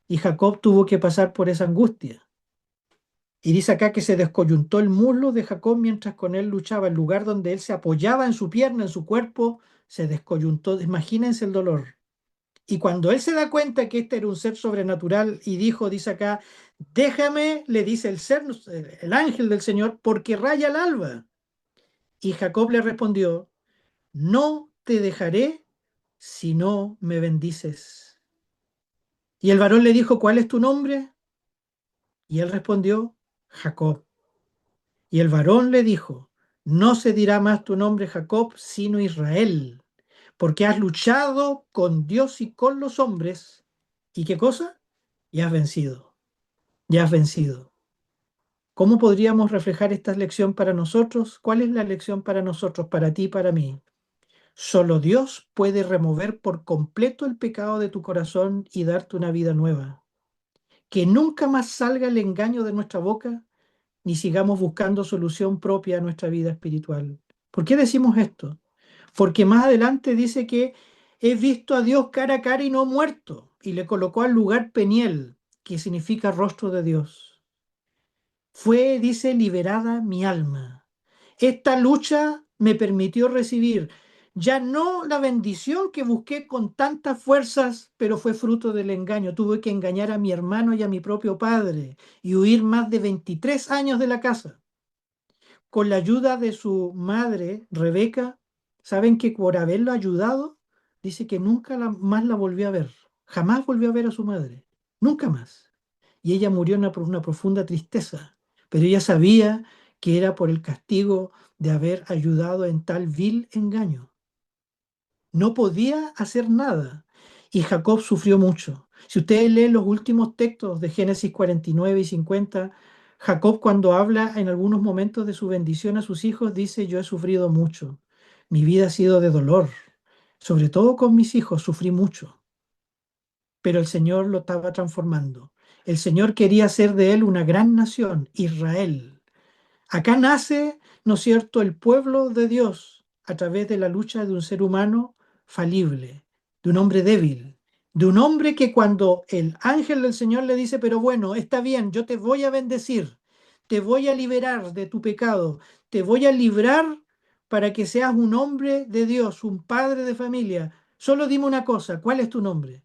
Y Jacob tuvo que pasar por esa angustia. Y dice acá que se descoyuntó el muslo de Jacob mientras con él luchaba. El lugar donde él se apoyaba en su pierna, en su cuerpo, se descoyuntó. Imagínense el dolor. Y cuando él se da cuenta que este era un ser sobrenatural y dijo, dice acá, déjame, le dice el ser, el ángel del Señor, porque raya el alba. Y Jacob le respondió, no te dejaré si no me bendices. Y el varón le dijo, ¿cuál es tu nombre? Y él respondió, Jacob. Y el varón le dijo, no se dirá más tu nombre Jacob, sino Israel, porque has luchado con Dios y con los hombres. ¿Y qué cosa? Y has vencido, ya has vencido. ¿Cómo podríamos reflejar esta lección para nosotros? ¿Cuál es la lección para nosotros, para ti y para mí? Solo Dios puede remover por completo el pecado de tu corazón y darte una vida nueva. Que nunca más salga el engaño de nuestra boca, ni sigamos buscando solución propia a nuestra vida espiritual. ¿Por qué decimos esto? Porque más adelante dice que he visto a Dios cara a cara y no muerto, y le colocó al lugar Peniel, que significa rostro de Dios. Fue, dice, liberada mi alma. Esta lucha me permitió recibir ya no la bendición que busqué con tantas fuerzas, pero fue fruto del engaño. Tuve que engañar a mi hermano y a mi propio padre y huir más de 23 años de la casa. Con la ayuda de su madre, Rebeca, saben que por haberlo ayudado, dice que nunca más la volvió a ver. Jamás volvió a ver a su madre. Nunca más. Y ella murió por una profunda tristeza. Pero ella sabía que era por el castigo de haber ayudado en tal vil engaño. No podía hacer nada. Y Jacob sufrió mucho. Si ustedes leen los últimos textos de Génesis 49 y 50, Jacob cuando habla en algunos momentos de su bendición a sus hijos, dice, yo he sufrido mucho. Mi vida ha sido de dolor. Sobre todo con mis hijos sufrí mucho. Pero el Señor lo estaba transformando. El Señor quería hacer de él una gran nación, Israel. Acá nace, ¿no es cierto?, el pueblo de Dios a través de la lucha de un ser humano falible, de un hombre débil, de un hombre que cuando el ángel del Señor le dice, pero bueno, está bien, yo te voy a bendecir, te voy a liberar de tu pecado, te voy a librar para que seas un hombre de Dios, un padre de familia. Solo dime una cosa, ¿cuál es tu nombre?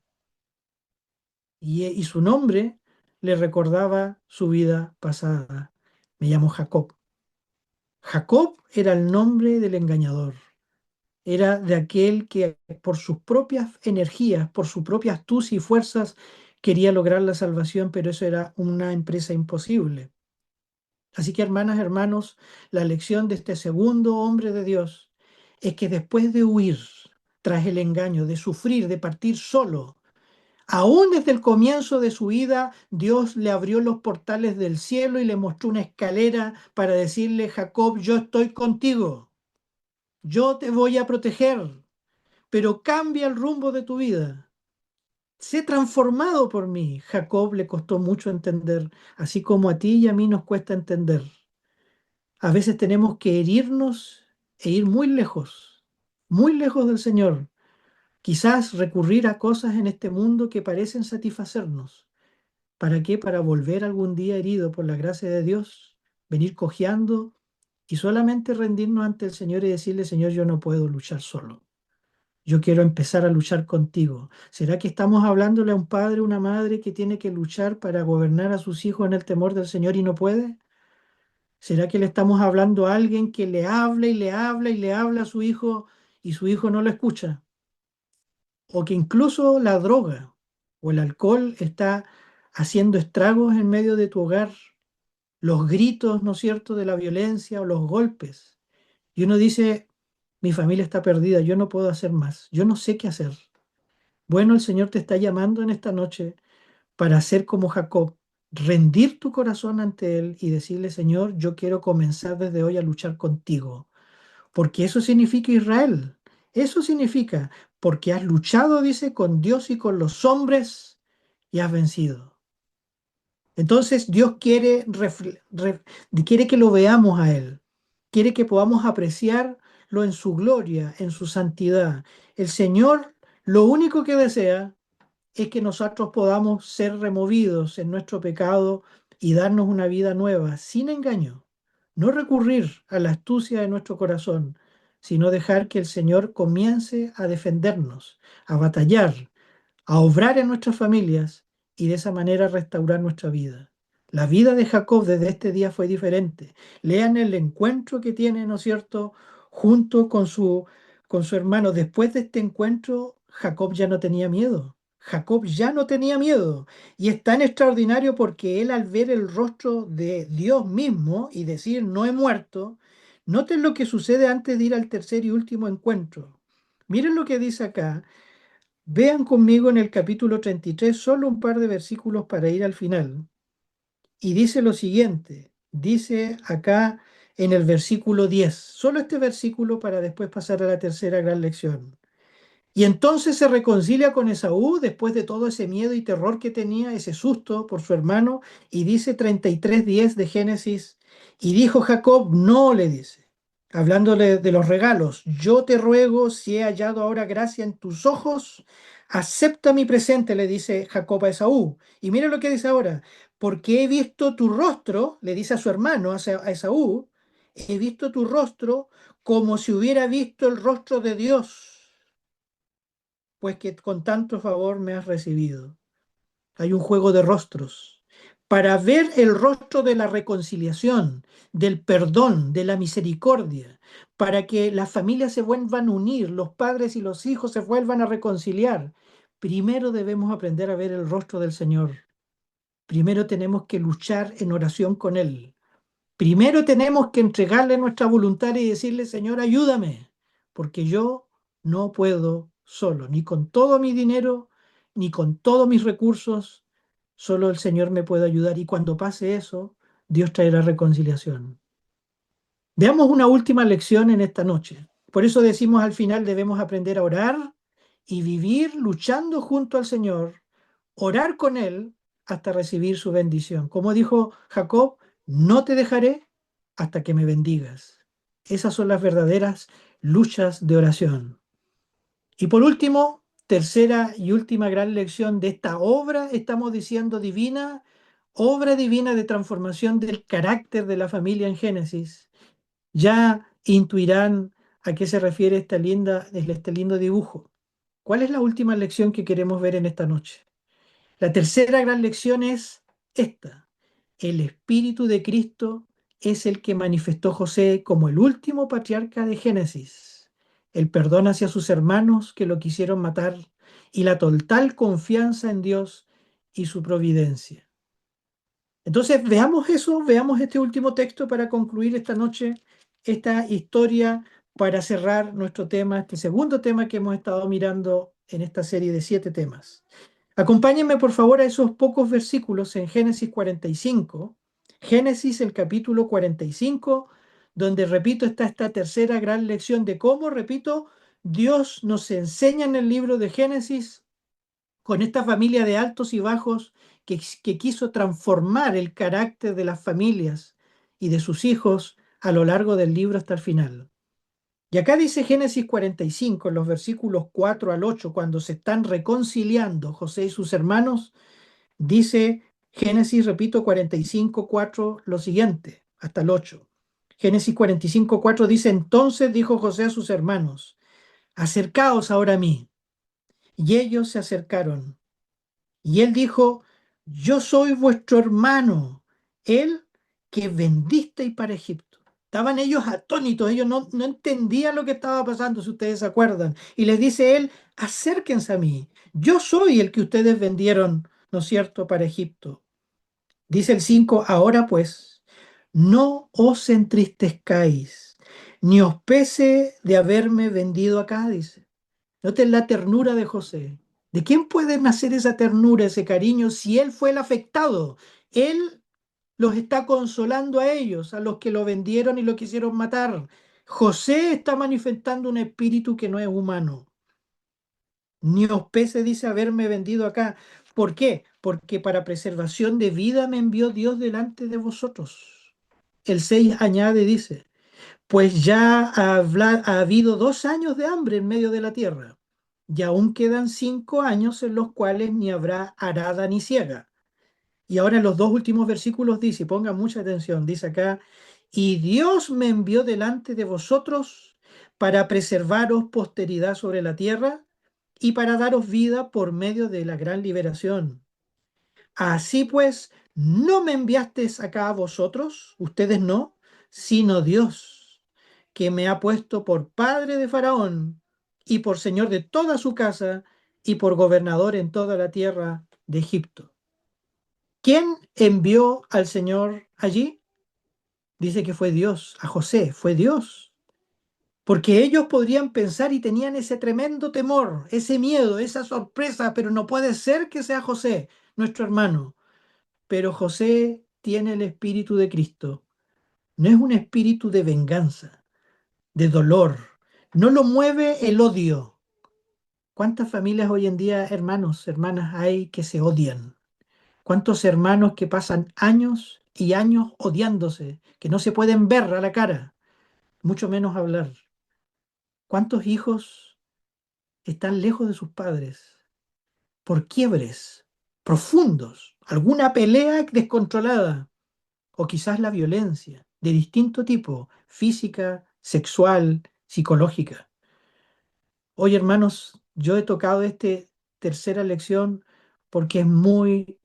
Y su nombre le recordaba su vida pasada. Me llamo Jacob. Jacob era el nombre del engañador. era de aquel que por sus propias energías, por su propia astucia y fuerzas, quería lograr la salvación, pero eso era una empresa imposible. Así que, hermanas, hermanos, la lección de este segundo hombre de Dios es que después de huir tras el engaño, de sufrir, de partir solo, aún desde el comienzo de su vida, Dios le abrió los portales del cielo y le mostró una escalera para decirle: Jacob, yo estoy contigo, yo te voy a proteger, pero cambia el rumbo de tu vida. Sé transformado por mí. Jacob le costó mucho entender, así como a ti y a mí nos cuesta entender. A veces tenemos que herirnos e ir muy lejos del Señor. Quizás recurrir a cosas en este mundo que parecen satisfacernos. ¿Para qué? Para volver algún día herido por la gracia de Dios, venir cojeando y solamente rendirnos ante el Señor y decirle: Señor, yo no puedo luchar solo. Yo quiero empezar a luchar contigo. ¿Será que estamos hablándole a un padre, una madre que tiene que luchar para gobernar a sus hijos en el temor del Señor y no puede? ¿Será que le estamos hablando a alguien que le habla y le habla y le habla a su hijo y su hijo no lo escucha? O que incluso la droga o el alcohol está haciendo estragos en medio de tu hogar, los gritos, ¿no es cierto?, de la violencia o los golpes. Y uno dice: mi familia está perdida, yo no puedo hacer más, yo no sé qué hacer. Bueno, el Señor te está llamando en esta noche para ser como Jacob, rendir tu corazón ante Él y decirle: Señor, yo quiero comenzar desde hoy a luchar contigo, porque eso significa Israel. Eso significa, porque has luchado, dice, con Dios y con los hombres y has vencido. Entonces Dios quiere, quiere que lo veamos a Él, quiere que podamos apreciarlo en su gloria, en su santidad. El Señor lo único que desea es que nosotros podamos ser removidos en nuestro pecado y darnos una vida nueva, sin engaño. No recurrir a la astucia de nuestro corazón, sino dejar que el Señor comience a defendernos, a batallar, a obrar en nuestras familias y de esa manera restaurar nuestra vida. La vida de Jacob desde este día fue diferente. Lean el encuentro que tiene, ¿no es cierto?, junto con su hermano. Después de este encuentro, Jacob ya no tenía miedo. Jacob ya no tenía miedo. Y es tan extraordinario porque él, al ver el rostro de Dios mismo y decir: no he muerto, noten lo que sucede antes de ir al tercer y último encuentro. Miren lo que dice acá. Vean conmigo en el capítulo 33 solo un par de versículos para ir al final. Y dice lo siguiente, dice acá en el versículo 10, solo este versículo para después pasar a la tercera gran lección. Y entonces se reconcilia con Esaú después de todo ese miedo y terror que tenía, ese susto por su hermano, y dice 33:10 de Génesis: y dijo Jacob, no, le dice, hablándole de los regalos: yo te ruego, si he hallado ahora gracia en tus ojos, acepta mi presente, le dice Jacob a Esaú. Y mira lo que dice ahora: porque he visto tu rostro, le dice a su hermano, a Esaú, he visto tu rostro como si hubiera visto el rostro de Dios, pues que con tanto favor me has recibido. Hay un juego de rostros. Para ver el rostro de la reconciliación, del perdón, de la misericordia, para que las familias se vuelvan a unir, los padres y los hijos se vuelvan a reconciliar, primero debemos aprender a ver el rostro del Señor. Primero tenemos que luchar en oración con Él. Primero tenemos que entregarle nuestra voluntad y decirle: Señor, ayúdame, porque yo no puedo solo, ni con todo mi dinero, ni con todos mis recursos, solo el Señor me puede ayudar. Y cuando pase eso, Dios traerá reconciliación. Veamos una última lección en esta noche. Por eso decimos al final: debemos aprender a orar y vivir luchando junto al Señor, orar con Él hasta recibir su bendición. Como dijo Jacob: no te dejaré hasta que me bendigas. Esas son las verdaderas luchas de oración. Y por último, tercera y última gran lección de esta obra, estamos diciendo divina, obra divina de transformación del carácter de la familia en Génesis. Ya intuirán a qué se refiere este lindo dibujo. ¿Cuál es la última lección que queremos ver en esta noche? La tercera gran lección es esta: el Espíritu de Cristo es el que manifestó José como el último patriarca de Génesis. el perdón hacia sus hermanos que lo quisieron matar y la total confianza en Dios y su providencia. Entonces, veamos eso, veamos este último texto para concluir esta noche, esta historia, para cerrar nuestro tema, este segundo tema que hemos estado mirando en esta serie de 7 temas. Acompáñenme, por favor, a esos pocos versículos en Génesis 45, Génesis el capítulo 45, donde, repito, está esta tercera gran lección de cómo, repito, Dios nos enseña en el libro de Génesis con esta familia de altos y bajos que quiso transformar el carácter de las familias y de sus hijos a lo largo del libro hasta el final. Y acá dice Génesis 45, en los versículos 4 al 8, cuando se están reconciliando José y sus hermanos, dice Génesis, repito, 45, 4, lo siguiente, hasta el 8. Génesis 45, 4 dice: entonces dijo José a sus hermanos, acercaos ahora a mí. Y ellos se acercaron. Y él dijo, yo soy vuestro hermano, el que vendisteis para Egipto. Estaban ellos atónitos, ellos no entendían lo que estaba pasando, si ustedes se acuerdan. Y les dice él, acérquense a mí, yo soy el que ustedes vendieron, ¿no es cierto?, para Egipto. Dice el 5, ahora pues, no os entristezcáis, ni os pese de haberme vendido acá, dice. Noten la ternura de José. ¿De quién puede nacer esa ternura, ese cariño, si él fue el afectado? Él los está consolando a ellos, a los que lo vendieron y lo quisieron matar. José está manifestando un espíritu que no es humano. Ni os pese, dice, haberme vendido acá. ¿Por qué? Porque para preservación de vida me envió Dios delante de vosotros. El 6 añade, dice, pues ya ha habido 2 años de hambre en medio de la tierra, y aún quedan 5 años en los cuales ni habrá arada ni siega. Y ahora en los 2 últimos versículos dice, y pongan mucha atención, dice acá, y Dios me envió delante de vosotros para preservaros posteridad sobre la tierra y para daros vida por medio de la gran liberación. Así pues, no me enviasteis acá a vosotros, ustedes no, sino Dios, que me ha puesto por padre de Faraón y por señor de toda su casa y por gobernador en toda la tierra de Egipto. ¿Quién envió al Señor allí? Dice que fue Dios, a José, fue Dios. Porque ellos podrían pensar y tenían ese tremendo temor, ese miedo, esa sorpresa, pero no puede ser que sea José, nuestro hermano. Pero José tiene el espíritu de Cristo. No es un espíritu de venganza, de dolor. No lo mueve el odio. ¿Cuántas familias hoy en día, hermanos, hermanas, hay que se odian? ¿Cuántos hermanos que pasan años y años odiándose, que no se pueden ver a la cara, mucho menos hablar? ¿Cuántos hijos están lejos de sus padres por quiebres profundos, alguna pelea descontrolada? O quizás la violencia de distinto tipo, física, sexual, psicológica. Hoy, hermanos, yo he tocado esta tercera lección porque es muy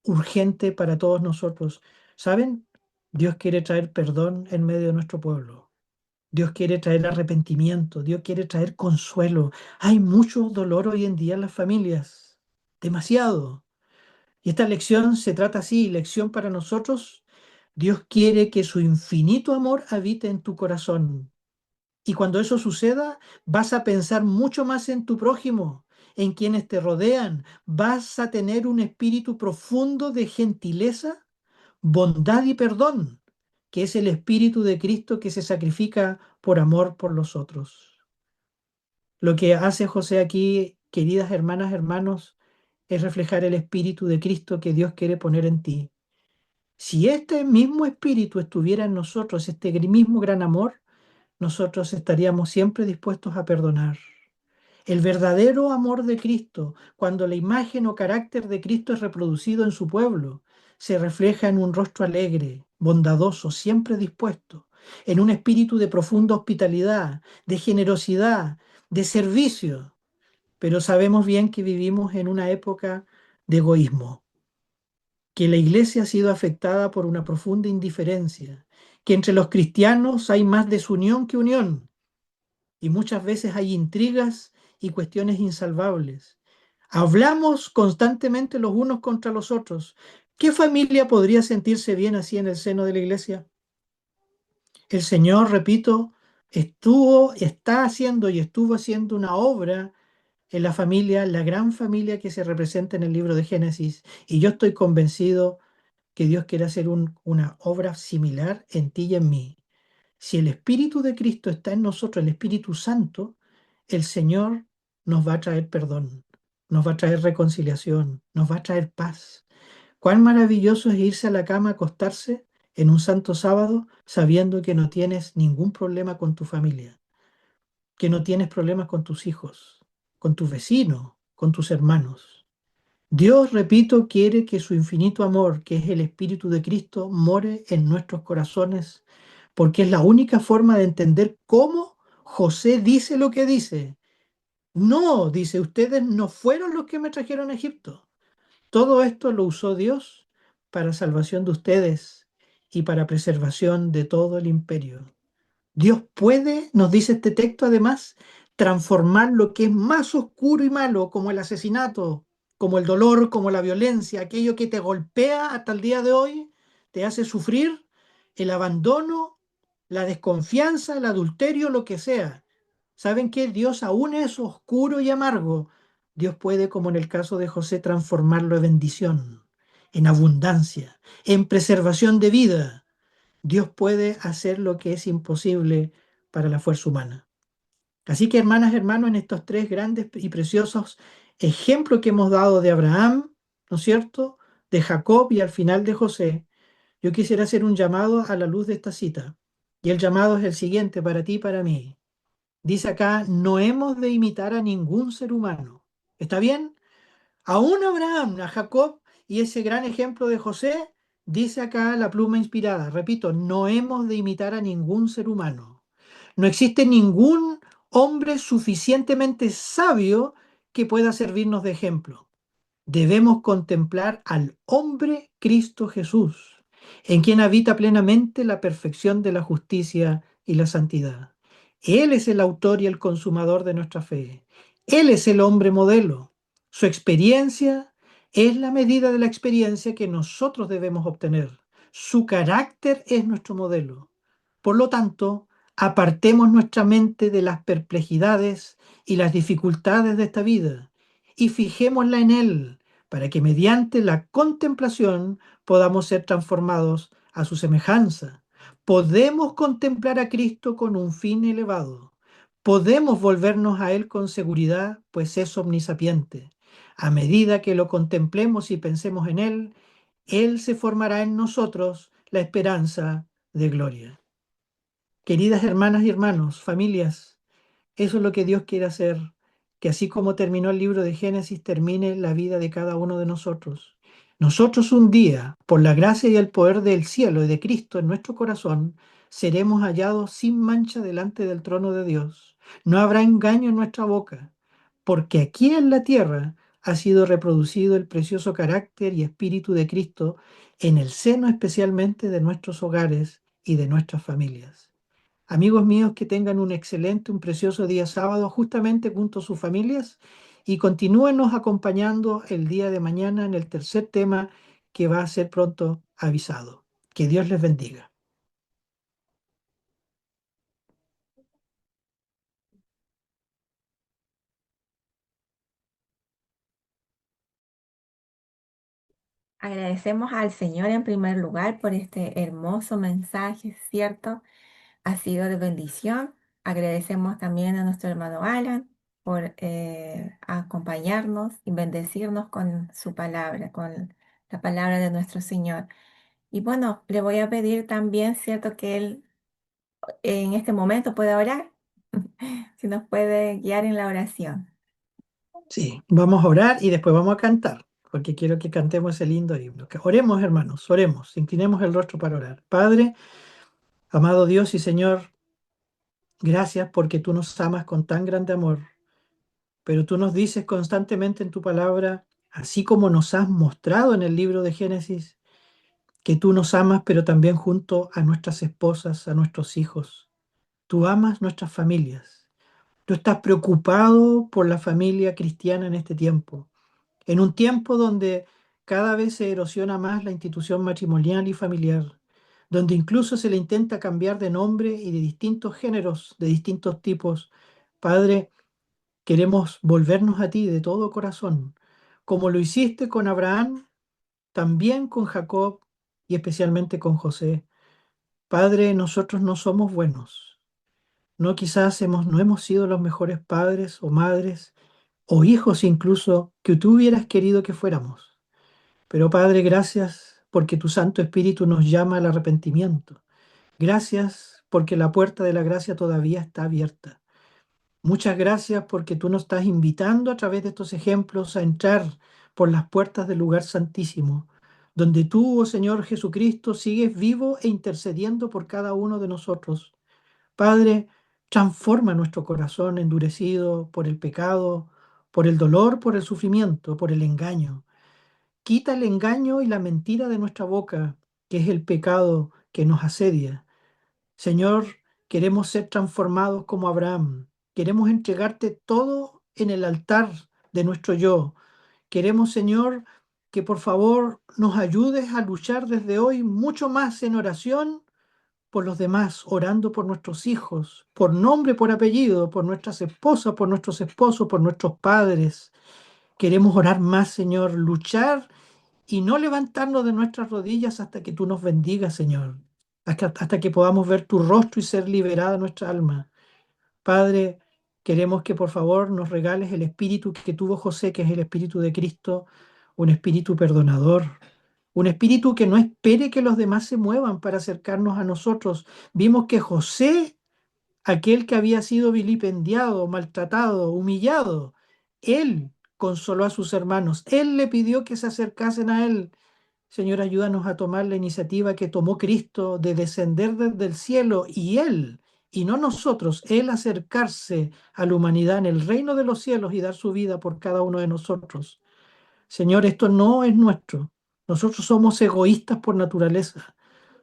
urgente para todos nosotros. ¿Saben? Dios quiere traer perdón en medio de nuestro pueblo. Dios quiere traer arrepentimiento. Dios quiere traer consuelo. Hay mucho dolor hoy en día en las familias. Demasiado. Y esta lección se trata así, lección para nosotros. Dios quiere que su infinito amor habite en tu corazón. Y cuando eso suceda, vas a pensar mucho más en tu prójimo, en quienes te rodean. Vas a tener un espíritu profundo de gentileza, bondad y perdón, que es el espíritu de Cristo que se sacrifica por amor por los otros. Lo que hace José aquí, queridas hermanas, hermanos, es reflejar el espíritu de Cristo que Dios quiere poner en ti. Si este mismo espíritu estuviera en nosotros, este mismo gran amor, nosotros estaríamos siempre dispuestos a perdonar. El verdadero amor de Cristo, cuando la imagen o carácter de Cristo es reproducido en su pueblo, se refleja en un rostro alegre, bondadoso, siempre dispuesto, en un espíritu de profunda hospitalidad, de generosidad, de servicio. Pero sabemos bien que vivimos en una época de egoísmo, que la iglesia ha sido afectada por una profunda indiferencia, que entre los cristianos hay más desunión que unión y muchas veces hay intrigas y cuestiones insalvables. Hablamos constantemente los unos contra los otros. ¿Qué familia podría sentirse bien así en el seno de la iglesia? El Señor, repito, está haciendo y estuvo haciendo una obra en la familia, la gran familia que se representa en el libro de Génesis. Y yo estoy convencido que Dios quiere hacer una obra similar en ti y en mí. Si el Espíritu de Cristo está en nosotros, el Espíritu Santo, el Señor nos va a traer perdón, nos va a traer reconciliación, nos va a traer paz. Cuán maravilloso es irse a la cama, acostarse en un santo sábado sabiendo que no tienes ningún problema con tu familia, que no tienes problemas con tus hijos, con tus vecinos, con tus hermanos. Dios, repito, quiere que su infinito amor, que es el Espíritu de Cristo, more en nuestros corazones, porque es la única forma de entender cómo José dice lo que dice. No, dice, ustedes no fueron los que me trajeron a Egipto. Todo esto lo usó Dios para salvación de ustedes y para preservación de todo el imperio. Dios puede, nos dice este texto además, transformar lo que es más oscuro y malo, como el asesinato, como el dolor, como la violencia, aquello que te golpea hasta el día de hoy, te hace sufrir, el abandono, la desconfianza, el adulterio, lo que sea. ¿Saben qué? Dios aún es oscuro y amargo. Dios puede, como en el caso de José, transformarlo en bendición, en abundancia, en preservación de vida. Dios puede hacer lo que es imposible para la fuerza humana. Así que, hermanas, hermanos, en estos tres grandes y preciosos ejemplos que hemos dado de Abraham, ¿no es cierto?, de Jacob y al final de José, yo quisiera hacer un llamado a la luz de esta cita. Y el llamado es el siguiente para ti y para mí. Dice acá, no hemos de imitar a ningún ser humano. ¿Está bien? Aún Abraham, a Jacob y ese gran ejemplo de José, dice acá la pluma inspirada. Repito, no hemos de imitar a ningún ser humano. No existe ningún hombre suficientemente sabio que pueda servirnos de ejemplo. Debemos contemplar al hombre Cristo Jesús, en quien habita plenamente la perfección de la justicia y la santidad. Él es el autor y el consumador de nuestra fe. Él es el hombre modelo. Su experiencia es la medida de la experiencia que nosotros debemos obtener. Su carácter es nuestro modelo. Por lo tanto, apartemos nuestra mente de las perplejidades y las dificultades de esta vida y fijémosla en Él, para que mediante la contemplación podamos ser transformados a su semejanza. Podemos contemplar a Cristo con un fin elevado. Podemos volvernos a Él con seguridad, pues es omnisapiente. A medida que lo contemplemos y pensemos en Él se formará en nosotros la esperanza de gloria. Queridas hermanas y hermanos, familias, eso es lo que Dios quiere hacer, que así como terminó el libro de Génesis, termine la vida de cada uno de nosotros. Nosotros un día, por la gracia y el poder del cielo y de Cristo en nuestro corazón, seremos hallados sin mancha delante del trono de Dios. No habrá engaño en nuestra boca, porque aquí en la tierra ha sido reproducido el precioso carácter y espíritu de Cristo en el seno especialmente de nuestros hogares y de nuestras familias. Amigos míos, que tengan un excelente, un precioso día sábado justamente junto a sus familias y continúenos acompañando el día de mañana en el tercer tema que va a ser pronto avisado. Que Dios les bendiga. Agradecemos al Señor en primer lugar por este hermoso mensaje, ¿cierto? Ha sido de bendición. Agradecemos también a nuestro hermano Alan por acompañarnos y bendecirnos con su palabra, con la palabra de nuestro Señor. Y bueno, le voy a pedir también, ¿cierto?, que él en este momento pueda orar, si nos puede guiar en la oración. Sí, vamos a orar y después vamos a cantar, porque quiero que cantemos ese lindo himno. Que oremos, hermanos, oremos, inclinemos el rostro para orar. Padre, amado Dios y Señor, gracias porque tú nos amas con tan grande amor, pero tú nos dices constantemente en tu palabra, así como nos has mostrado en el libro de Génesis, que tú nos amas, pero también junto a nuestras esposas, a nuestros hijos. Tú amas nuestras familias. Tú estás preocupado por la familia cristiana en este tiempo, en un tiempo donde cada vez se erosiona más la institución matrimonial y familiar, donde incluso se le intenta cambiar de nombre y de distintos géneros, de distintos tipos. Padre, queremos volvernos a ti de todo corazón, como lo hiciste con Abraham, también con Jacob y especialmente con José. Padre, nosotros no somos buenos. No quizás no hemos sido los mejores padres o madres o hijos incluso que tú hubieras querido que fuéramos. Pero Padre, gracias porque tu Santo Espíritu nos llama al arrepentimiento. Gracias porque la puerta de la gracia todavía está abierta. Muchas gracias porque tú nos estás invitando a través de estos ejemplos a entrar por las puertas del lugar santísimo, donde tú, oh Señor Jesucristo, sigues vivo e intercediendo por cada uno de nosotros. Padre, transforma nuestro corazón endurecido por el pecado, por el dolor, por el sufrimiento, por el engaño. Quita el engaño y la mentira de nuestra boca, que es el pecado que nos asedia. Señor, queremos ser transformados como Abraham. Queremos entregarte todo en el altar de nuestro yo. Queremos, Señor, que por favor nos ayudes a luchar desde hoy mucho más en oración por los demás, orando por nuestros hijos, por nombre, por apellido, por nuestras esposas, por nuestros esposos, por nuestros padres. Queremos orar más, Señor, luchar y no levantarnos de nuestras rodillas hasta que tú nos bendigas, Señor, hasta que podamos ver tu rostro y ser liberada nuestra alma. Padre, queremos que por favor nos regales el espíritu que tuvo José, que es el espíritu de Cristo, un espíritu perdonador, un espíritu que no espere que los demás se muevan para acercarnos a nosotros. Vimos que José, aquel que había sido vilipendiado, maltratado, humillado, él consoló a sus hermanos, él le pidió que se acercasen a él. Señor, ayúdanos a tomar la iniciativa que tomó Cristo de descender desde el cielo y Él, y no nosotros, Él acercarse a la humanidad en el reino de los cielos y dar su vida por cada uno de nosotros. Señor, esto no es nuestro. Nosotros somos egoístas por naturaleza.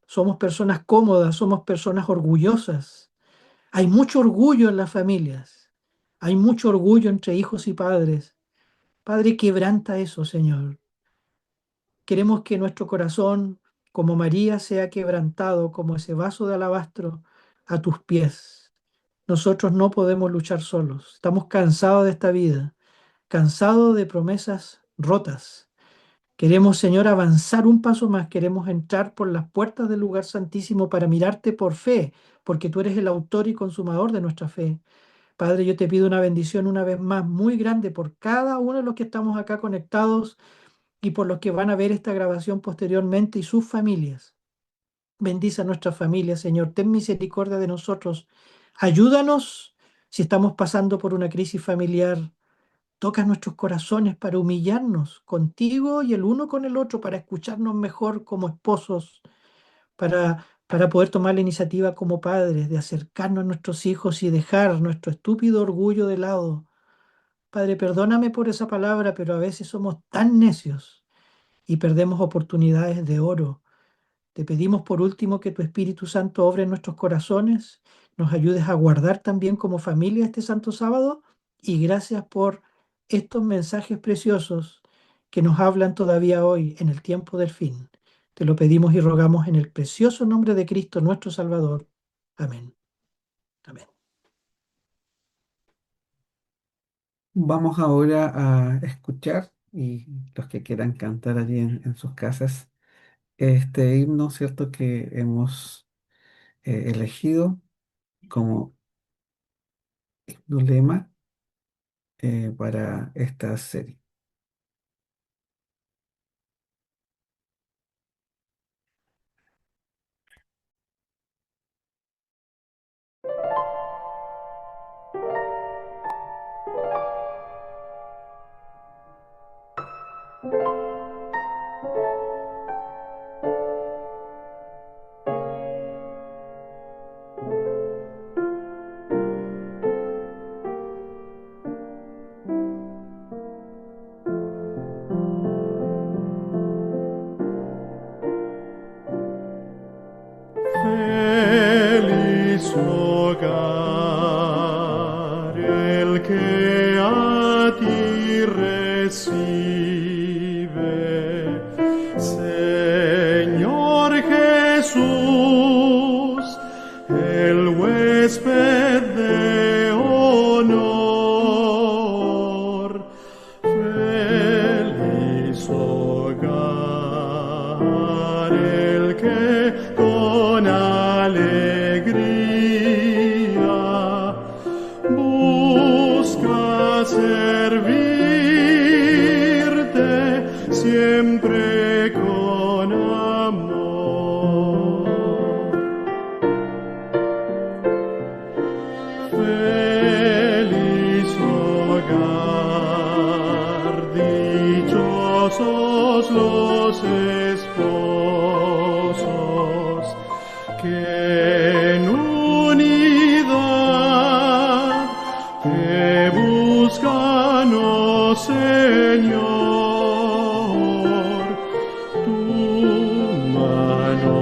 Somos personas cómodas, somos personas orgullosas. Hay mucho orgullo en las familias. Hay mucho orgullo entre hijos y padres. Padre, quebranta eso, Señor. Queremos que nuestro corazón, como María, sea quebrantado como ese vaso de alabastro a tus pies. Nosotros no podemos luchar solos. Estamos cansados de esta vida, cansados de promesas rotas. Queremos, Señor, avanzar un paso más. Queremos entrar por las puertas del lugar santísimo para mirarte por fe, porque tú eres el autor y consumador de nuestra fe. Padre, yo te pido una bendición una vez más muy grande por cada uno de los que estamos acá conectados y por los que van a ver esta grabación posteriormente y sus familias. Bendice a nuestra familia, Señor. Ten misericordia de nosotros. Ayúdanos si estamos pasando por una crisis familiar. Toca nuestros corazones para humillarnos contigo y el uno con el otro, para escucharnos mejor como esposos, para poder tomar la iniciativa como padres, de acercarnos a nuestros hijos y dejar nuestro estúpido orgullo de lado. Padre, perdóname por esa palabra, pero a veces somos tan necios y perdemos oportunidades de oro. Te pedimos por último que tu Espíritu Santo obre en nuestros corazones, nos ayudes a guardar también como familia este Santo Sábado y gracias por estos mensajes preciosos que nos hablan todavía hoy en el tiempo del fin. Te lo pedimos y rogamos en el precioso nombre de Cristo nuestro Salvador. Amén. Amén. Vamos ahora a escuchar y los que quieran cantar allí en sus casas este himno, ¿cierto? Que hemos elegido como himno lema para esta serie. alegría. Busca servirte siempre con amor. Feliz hogar, dichosos los esposos que en unidad te buscan, oh Señor. Tu mano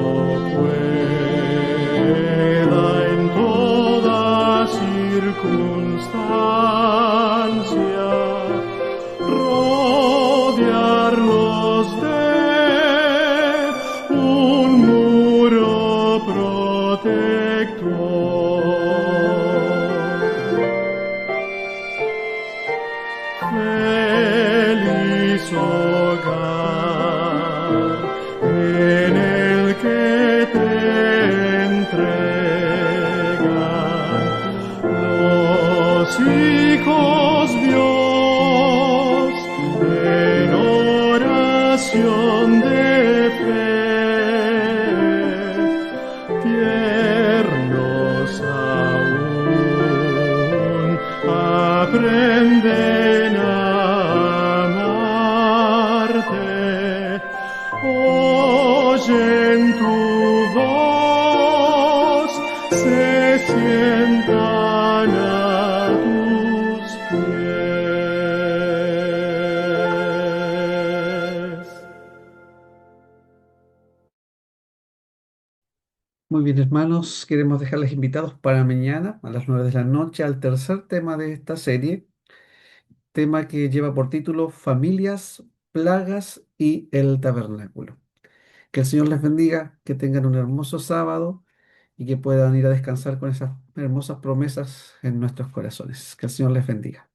pueda en toda circunstancia rodearlos de un muro protector. Feliz hogar en el que te entregan los hijos Dios en oración de fe. Tiernos aún aprenden a amarte, oyen tu voz, se sientan a tus pies. Muy bien, hermanos, queremos dejarles invitados para mañana a las 9 de la noche al tercer tema de esta serie, tema que lleva por título Familias, Plagas y el Tabernáculo. Que el Señor les bendiga, que tengan un hermoso sábado y que puedan ir a descansar con esas hermosas promesas en nuestros corazones. Que el Señor les bendiga.